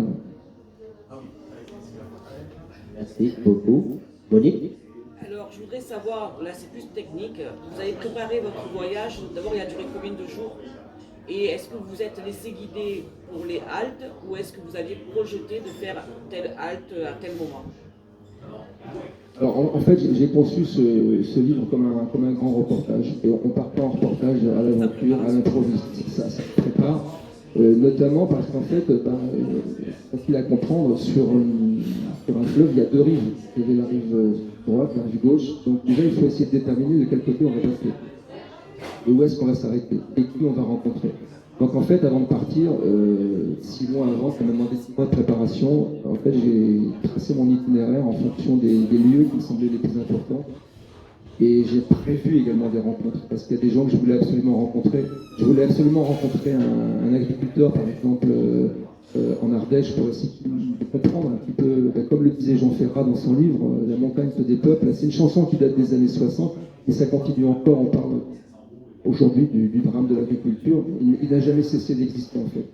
Merci beaucoup. Monique? Alors, je voudrais savoir, là c'est plus technique, vous avez préparé votre voyage, d'abord il a duré combien de jours? Et est-ce que vous vous êtes laissé guider pour les haltes ou est-ce que vous aviez projeté de faire telle halte à tel moment? Alors en fait, j'ai conçu ce livre comme un grand reportage. Et on part pas en reportage à l'aventure, à l'improviste. Ça se prépare. Notamment parce qu'en fait, facile à comprendre, sur un fleuve, il y a deux rives. Il y avait la rive droite, la rive gauche. Donc déjà, il faut essayer de déterminer de quel côté on va passer. Et où est-ce qu'on va s'arrêter. Et qui on va rencontrer. Donc en fait, avant de partir, 6 mois avant, ça m'a demandé 6 mois de préparation. En fait, j'ai tracé mon itinéraire en fonction des lieux qui me semblaient les plus importants. Et j'ai prévu également des rencontres, parce qu'il y a des gens que je voulais absolument rencontrer. Je voulais absolument rencontrer un agriculteur, par exemple, en Ardèche, pour essayer de comprendre un petit peu, comme le disait Jean Ferrat dans son livre, La montagne se dépeuple. C'est une chanson qui date des années 60, et ça continue encore, on parle aujourd'hui du drame de l'agriculture. Il n'a jamais cessé d'exister, en fait.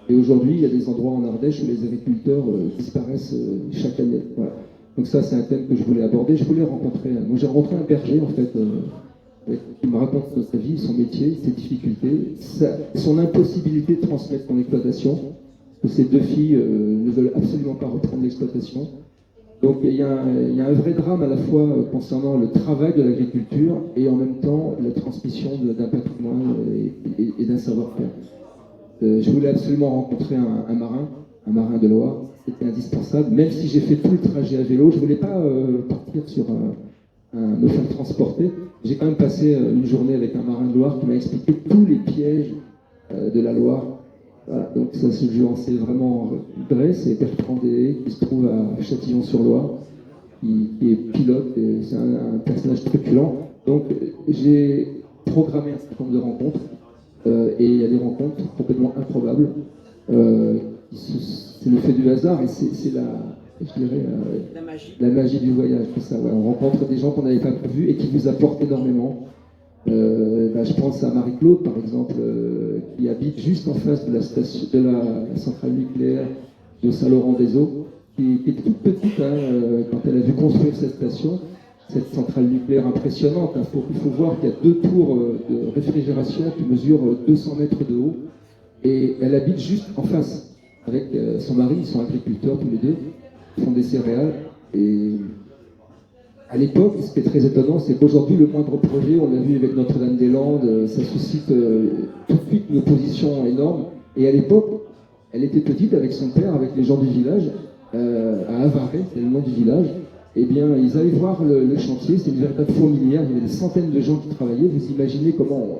Et aujourd'hui, il y a des endroits en Ardèche où les agriculteurs disparaissent chaque année. Voilà. Donc ça, c'est un thème que je voulais aborder. Je voulais rencontrer... Moi, j'ai rencontré un berger, en fait, qui me raconte sa vie, son métier, ses difficultés, son impossibilité de transmettre son exploitation. Parce que ses 2 filles ne veulent absolument pas reprendre l'exploitation. Donc il y a un vrai drame à la fois concernant le travail de l'agriculture et en même temps la transmission d'un patrimoine et d'un savoir-faire. Je voulais absolument rencontrer un marin de Loire. C'était indispensable, même si j'ai fait tout le trajet à vélo, je ne voulais pas partir sur me faire transporter. J'ai quand même passé une journée avec un marin de Loire qui m'a expliqué tous les pièges de la Loire. Voilà, donc ça, je en sais vraiment vrai, c'est Bertrand Déhé qui se trouve à Châtillon-sur-Loire, qui est pilote, et c'est un personnage truculent. Donc j'ai programmé un certain nombre de rencontres, et il y a des rencontres complètement improbables. C'est le fait du hasard et c'est la magie du voyage, tout ça. Ouais. On rencontre des gens qu'on n'avait pas prévus et qui vous apportent énormément. Je pense à Marie-Claude, par exemple, qui habite juste en face de la centrale nucléaire de Saint-Laurent-des-Eaux, qui est toute petite quand elle a vu construire cette station, cette centrale nucléaire impressionnante. Il faut voir qu'il y a 2 tours de réfrigération qui mesurent 200 mètres de haut, et elle habite juste en face. Avec son mari, ils sont agriculteurs tous les deux, ils font des céréales. Et à l'époque, ce qui est très étonnant, c'est qu'aujourd'hui, le moindre projet, on l'a vu avec Notre-Dame-des-Landes, ça suscite tout de suite une opposition énorme. Et à l'époque, elle était petite avec son père, avec les gens du village, à Avaray, c'est le nom du village. Eh bien, ils allaient voir le chantier, c'est une véritable fourmilière, il y avait des centaines de gens qui travaillaient. Vous imaginez comment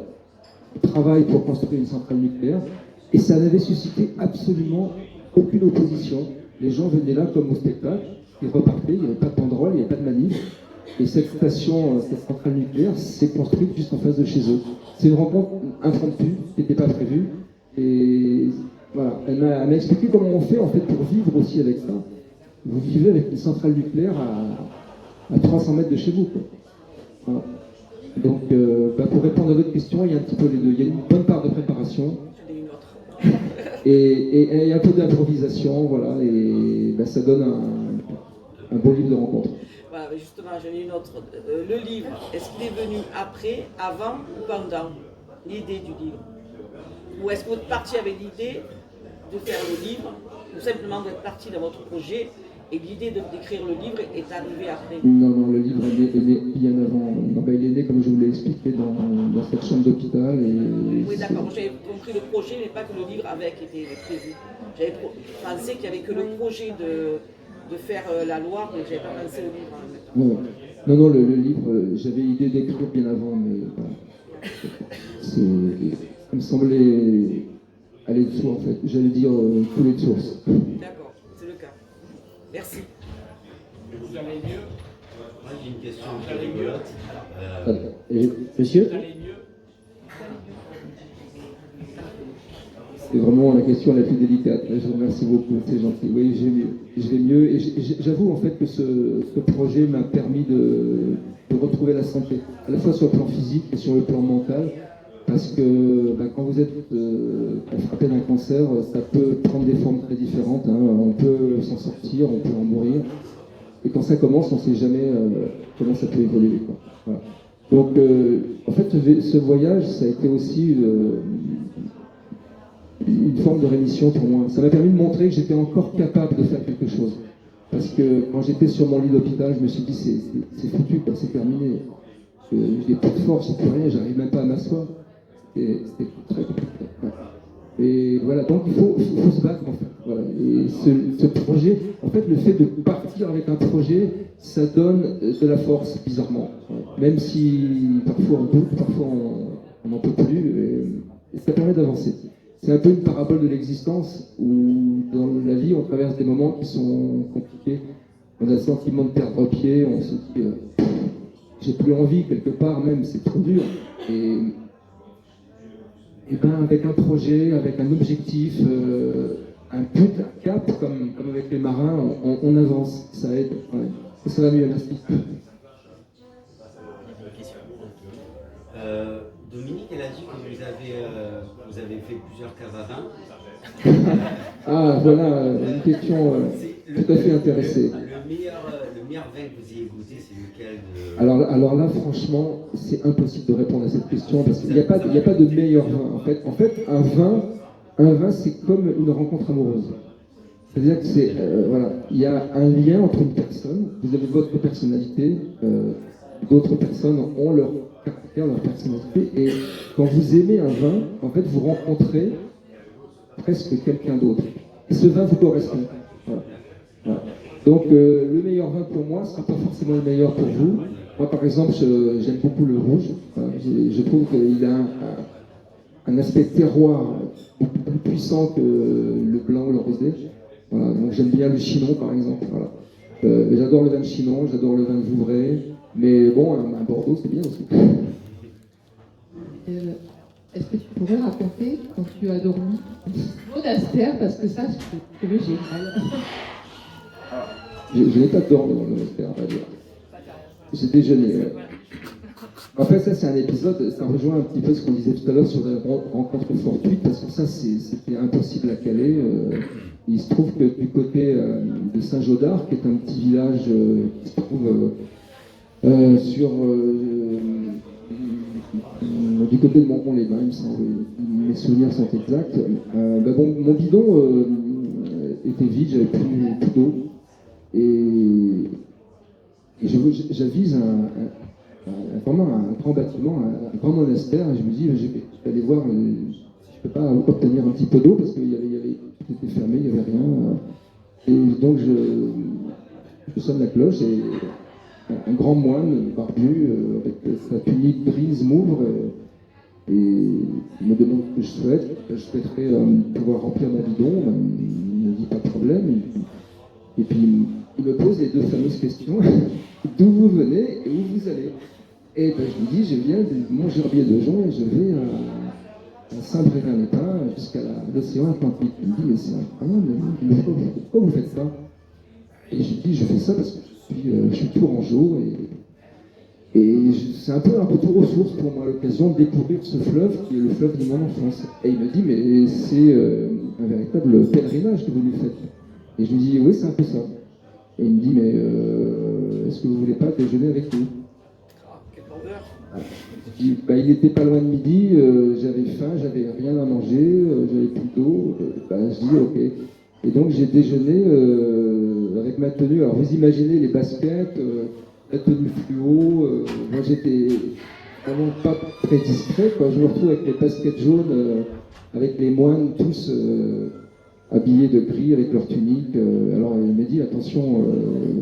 on travaille pour construire une centrale nucléaire. Et ça n'avait suscité absolument aucune opposition. Les gens venaient là comme au spectacle, ils repartaient, il n'y avait pas de banderole, il n'y avait pas de manif. Et cette station, cette centrale nucléaire, s'est construite juste en face de chez eux. C'est une rencontre impromptue, qui n'était pas prévue. Et voilà, elle m'a expliqué comment on fait en fait pour vivre aussi avec ça. Vous vivez avec une centrale nucléaire à 300 mètres de chez vous, quoi. Voilà. Donc, pour répondre à votre question, il y a un petit peu les deux. Il y a une bonne part de préparation. Et un peu d'improvisation, voilà, et ça donne un beau livre de rencontre. Voilà, justement, j'en ai une autre. Le livre, est-ce qu'il est venu après, avant ou pendant l'idée du livre? Ou est-ce que vous êtes parti avec l'idée de faire le livre, ou simplement vous êtes parti dans votre projet et l'idée d'écrire le livre est arrivée après? Non, le livre est né bien avant. Il est né, comme je vous l'ai expliqué, dans cette chambre d'hôpital. Oui, d'accord, j'avais compris le projet, mais pas que le livre avait été prévu. J'avais pensé qu'il n'y avait que le projet de faire la Loire, mais je n'avais pas pensé au livre. Non, le livre, j'avais l'idée d'écrire bien avant, mais ça me semblait aller de source, en fait. J'allais dire couler de source. D'accord, c'est le cas. Merci. Vous allez mieux? Moi j'ai une question très rigolote. Monsieur? Vous allez mieux? C'est vraiment la question la plus délicate. Je vous remercie beaucoup, c'est gentil. Oui, je vais mieux. Et j'avoue en fait que ce projet m'a permis de retrouver la santé, à la fois sur le plan physique et sur le plan mental. Parce que quand vous êtes frappé d'un cancer, ça peut prendre des formes très différentes. Hein. On peut s'en sortir, on peut en mourir. Et quand ça commence, on ne sait jamais comment ça peut évoluer, quoi. Voilà. Donc, en fait, ce voyage, ça a été aussi une forme de rémission pour moi. Ça m'a permis de montrer que j'étais encore capable de faire quelque chose. Parce que quand j'étais sur mon lit d'hôpital, je me suis dit, c'est foutu, quoi, c'est terminé. Je n'ai plus de force, j'ai plus rien, j'arrive même pas à m'asseoir. C'était très compliqué. Ouais. Et voilà, donc il faut se battre en fait. Voilà. Et ce projet, en fait, le fait de partir avec un projet, ça donne de la force, bizarrement. Ouais. Même si parfois on doute, parfois on n'en peut plus, et ça permet d'avancer. C'est un peu une parabole de l'existence où dans la vie on traverse des moments qui sont compliqués. On a le sentiment de perdre pied, on se dit j'ai plus envie quelque part même, c'est trop dur. Et ben avec un projet, avec un objectif, un but, un cap, comme avec les marins, on avance, ça aide, ouais. Et ça va mieux, merci. Dominique, elle a dit que vous avez fait plusieurs caves à vin. Ah, voilà, une question tout à fait intéressée. Le meilleur vin que vous ayez goûté, c'est lequel Alors là, franchement, c'est impossible de répondre à cette question parce qu'il n'y a pas de meilleur vin. En fait, un vin, c'est comme une rencontre amoureuse. C'est-à-dire que voilà, il y a un lien entre une personne. Vous avez votre personnalité, d'autres personnes ont leur caractère, leur personnalité, et quand vous aimez un vin, en fait, vous rencontrez presque quelqu'un d'autre. Et ce vin vous correspond. Voilà. Voilà. Donc le meilleur vin pour moi ne sera pas forcément le meilleur pour vous. Moi par exemple, j'aime beaucoup le rouge. Je trouve qu'il a un aspect terroir beaucoup plus puissant que le blanc ou le rosé. Voilà. Donc j'aime bien le chinon par exemple. Voilà. J'adore le vin de Chinon, j'adore le vin de Vouvray. Mais bon, un Bordeaux c'est bien aussi. Est-ce que tu pourrais raconter quand tu as dormi au monastère, parce que ça, je trouve génial. Je n'ai pas dormi dans le monastère, on va dire. J'ai déjeuné. Ouais. Après, ça, c'est un épisode, ça rejoint un petit peu ce qu'on disait tout à l'heure sur les rencontres fortuites, parce que ça, c'était impossible à caler. Il se trouve que du côté de Saint-Jean-d'Arc, qui est un petit village qui se trouve du côté de Montpont-les-Bains, il me semble, mes souvenirs sont exacts. Mon bidon était vide, j'avais plus d'eau. Et j'avise vraiment un grand bâtiment, un grand monastère, et je me dis, je vais aller voir si je peux pas obtenir un petit peu d'eau, parce que tout était fermé, il n'y avait rien. Et donc je sonne la cloche, et un grand moine barbu, avec sa tunique grise, m'ouvre, et il me demande ce que je souhaite. Je souhaiterais pouvoir remplir mon bidon, il me dit pas de problème. Et puis il me pose les deux fameuses questions, d'où vous venez et où vous allez. Et je lui dis, je viens de Montgerbier de Jonc et je vais à Saint-Brévin-les-Pins jusqu'à l'océan Atlantique. Il me dit, mais c'est incroyable, pourquoi vous faites ça? Et je lui dis, je fais ça parce que je suis tourangeau et c'est un peu un retour aux sources pour moi, l'occasion de découvrir ce fleuve qui est le fleuve de mon enfance. Et il me dit, mais c'est un véritable pèlerinage que vous nous faites. Et je lui dis, oui, c'est un peu ça. Et il me dit, mais est-ce que vous voulez pas déjeuner avec nous? Je dis, il n'était pas loin de midi, j'avais faim, j'avais rien à manger, j'avais plus d'eau. Je dis, ok. Et donc j'ai déjeuné avec ma tenue. Alors vous imaginez les baskets, la tenue fluo. Moi j'étais vraiment pas très discret, quoi. Je me retrouve avec les baskets jaunes, avec les moines tous habillés de gris avec leur tunique. Alors il m'a dit, attention,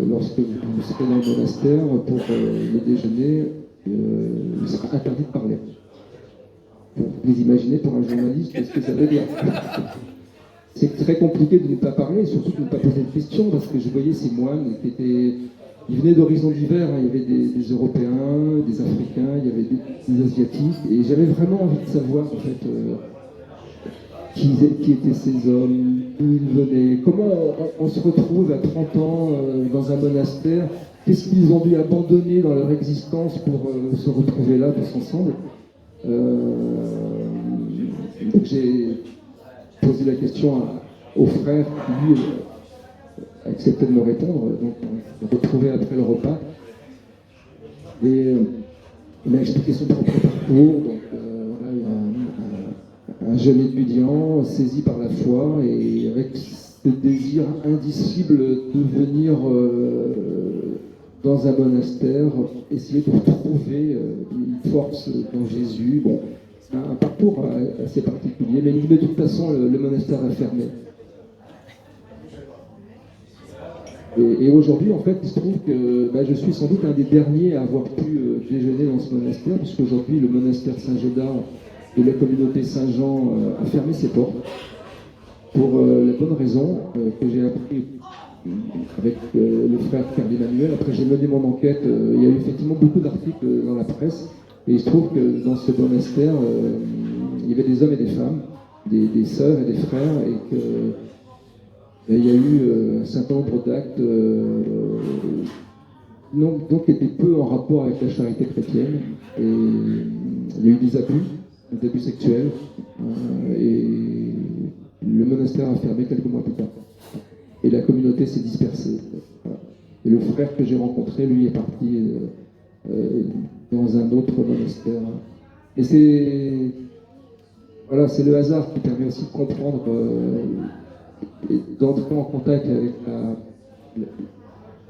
lorsque vous serez dans le monastère pour le déjeuner, il sera interdit de parler. Vous imaginez pour un journaliste ce que ça veut dire. C'est très compliqué de ne pas parler, et surtout de ne pas poser de questions, parce que je voyais ces moines ils venaient d'horizons divers, hein. Il y avait des Européens, des Africains, il y avait des Asiatiques, et j'avais vraiment envie de savoir en fait qui étaient ces hommes, d'où ils venaient, comment on se retrouve à 30 ans dans un monastère, qu'est-ce qu'ils ont dû abandonner dans leur existence pour se retrouver là tous ensemble. Donc j'ai posé la question au frère qui lui a accepté de me répondre, donc on s'est retrouvé après le repas. Et il m'a expliqué son propre parcours, donc voilà, un jeune étudiant saisi par la foi et avec ce désir indicible de venir dans un monastère, essayer de retrouver une force dans Jésus. Bon, c'est un parcours assez particulier, mais de toute façon, le monastère a fermé. Et aujourd'hui, en fait, il se trouve que je suis sans doute un des derniers à avoir pu déjeuner dans ce monastère, puisqu'aujourd'hui, le monastère Saint-Gédard de la communauté Saint-Jean a fermé ses portes, pour la bonne raison que j'ai appris avec le frère Carl Emmanuel. Après, j'ai mené mon enquête. Il y a eu effectivement beaucoup d'articles dans la presse, et il se trouve que dans ce monastère, il y avait des hommes et des femmes, des sœurs et des frères, et que il y a eu un certain nombre d'actes donc qui étaient peu en rapport avec la charité chrétienne. Et il y a eu des abus sexuels, et le monastère a fermé quelques mois plus tard. Et la communauté s'est dispersée. Voilà. Et le frère que j'ai rencontré, lui, est parti dans un autre monastère. Et c'est le hasard qui permet aussi de comprendre et d'entrer en contact avec la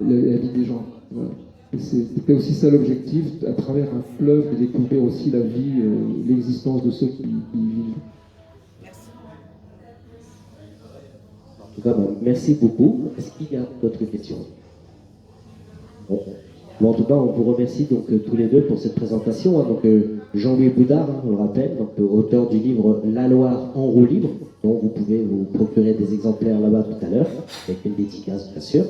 vie des gens. Voilà. C'était aussi ça l'objectif, à travers un fleuve, de découvrir aussi la vie, l'existence de ceux qui vivent. En tout cas, merci beaucoup. Est-ce qu'il y a d'autres questions? Bon, en tout cas, on vous remercie donc tous les deux pour cette présentation. Donc Jean-Louis Boudard, on le rappelle, donc, auteur du livre La Loire en roue libre, dont vous pouvez vous procurer des exemplaires là-bas tout à l'heure, avec une dédicace bien sûr.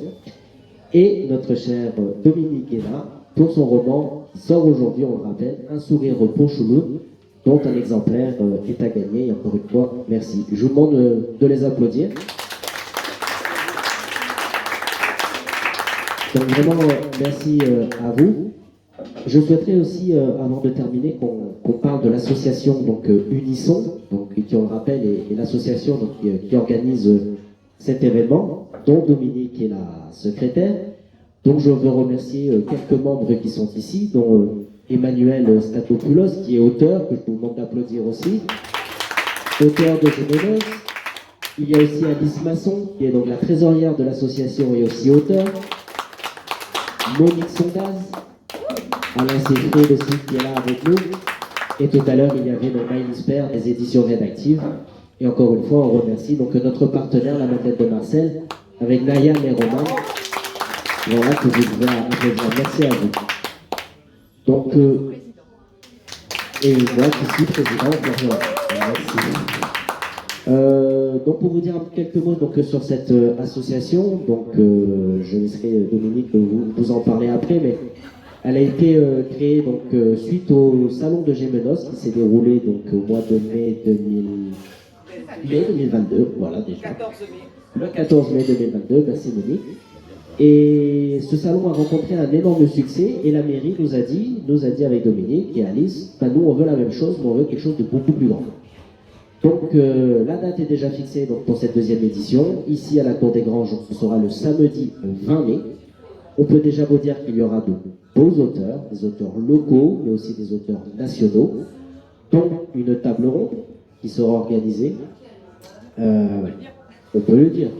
Et notre cher Dominique Guéna, pour son roman qui sort aujourd'hui, on le rappelle, Un sourire pour Chouloud, dont un exemplaire est à gagner. Et encore une fois, merci. Je vous demande de les applaudir. Donc vraiment, merci à vous. Je souhaiterais aussi, avant de terminer, qu'on parle de l'association donc Unisson, donc, qui, on le rappelle, est l'association qui organise cet événement, dont Dominique est la secrétaire. Donc je veux remercier quelques membres qui sont ici, dont Emmanuel Statopoulos, qui est auteur, que je vous demande d'applaudir aussi, auteur de Gémenos. Il y a aussi Alice Masson, qui est donc la trésorière de l'association et aussi auteur. Monique Sondaz, Alain Séfraud aussi qui est là avec nous. Et tout à l'heure, il y avait le Maïlis Père des éditions rédactives. Et encore une fois, on remercie donc notre partenaire, la Madeleine de Marcel, avec Nayan et Romain. Voilà, que vous devez applaudir. Merci à vous. Donc, et moi qui suis président, bonjour. Merci. Donc pour vous dire quelques mots donc, sur cette association, donc je laisserai Dominique vous en parler après, mais elle a été créée donc, suite au salon de Gémenos qui s'est déroulé donc, au mois de mai 2022, voilà déjà. 14 mai. Le 14 mai 2022, merci Dominique. Et ce salon a rencontré un énorme succès et la mairie nous a dit avec Dominique et Alice, nous on veut la même chose, mais on veut quelque chose de beaucoup plus grand. Donc la date est déjà fixée donc, pour cette deuxième édition. Ici à la Cour des Granges, ce sera le samedi 20 mai. On peut déjà vous dire qu'il y aura de beaux auteurs, des auteurs locaux, mais aussi des auteurs nationaux, dont une table ronde qui sera organisée. On peut le dire.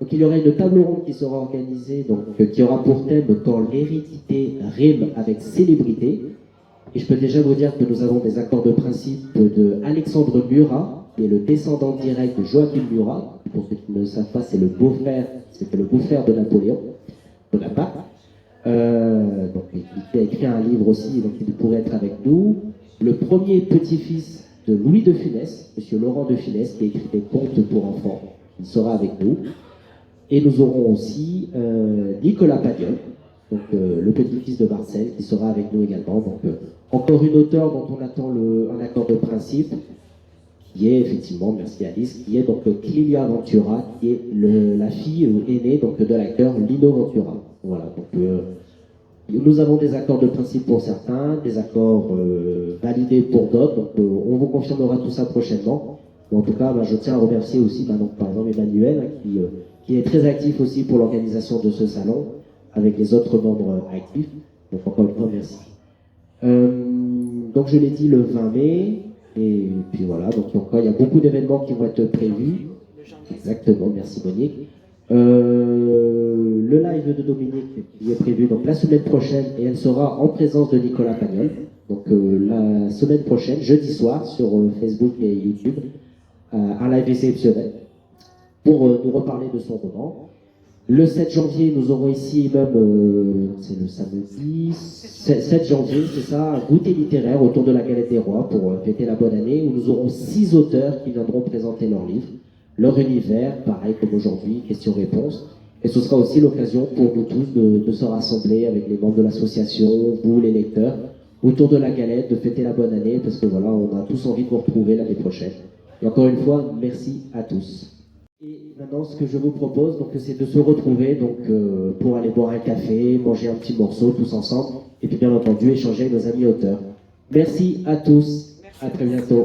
Donc il y aura une table ronde qui sera organisée, donc, qui aura pour thème quand l'hérédité rime avec célébrité. Et je peux déjà vous dire que nous avons des accords de principe de Alexandre Murat, qui est le descendant direct de Joachim Murat. Pour ceux qui ne le savent pas, c'était le beau-frère de Napoléon Bonaparte. Donc, il a écrit un livre aussi, donc il pourrait être avec nous. Le premier petit-fils de Louis de Funès, monsieur Laurent de Funès, qui a écrit des contes pour enfants. Il sera avec nous. Et nous aurons aussi Nicolas Pagnol, donc le petit-fils de Marcel, qui sera avec nous également. Donc encore une auteure dont on attend un accord de principe, qui est effectivement, merci Alice, qui est donc Clélia Ventura, qui est la fille aînée donc, de l'acteur Lino Ventura. Voilà, donc nous avons des accords de principe pour certains, des accords validés pour d'autres, donc on vous confirmera tout ça prochainement. Mais en tout cas, je tiens à remercier aussi, donc, par exemple, Emmanuel, qui est très actif aussi pour l'organisation de ce salon, avec les autres membres actifs. Donc encore une fois, merci. Donc je l'ai dit le 20 mai, et puis voilà, donc il y a beaucoup d'événements qui vont être prévus. Exactement, merci Monique. Le live de Dominique qui est prévu donc la semaine prochaine, et elle sera en présence de Nicolas Pagnol. Donc la semaine prochaine, jeudi soir, sur Facebook et YouTube, un live exceptionnel pour nous reparler de son roman. Le 7 janvier, nous aurons ici même, c'est le samedi, 7 janvier, c'est ça, un goûter littéraire autour de la Galette des Rois pour fêter la bonne année, où nous aurons 6 auteurs qui viendront présenter leurs livres, leur univers, pareil comme aujourd'hui, questions-réponses. Et ce sera aussi l'occasion pour nous tous de se rassembler avec les membres de l'association, vous les lecteurs, autour de la galette, de fêter la bonne année, parce que voilà, on a tous envie de vous retrouver l'année prochaine. Et encore une fois, merci à tous. Et maintenant, ce que je vous propose, donc, c'est de se retrouver donc, pour aller boire un café, manger un petit morceau tous ensemble, et puis bien entendu échanger avec nos amis auteurs. Merci à tous, à très bientôt.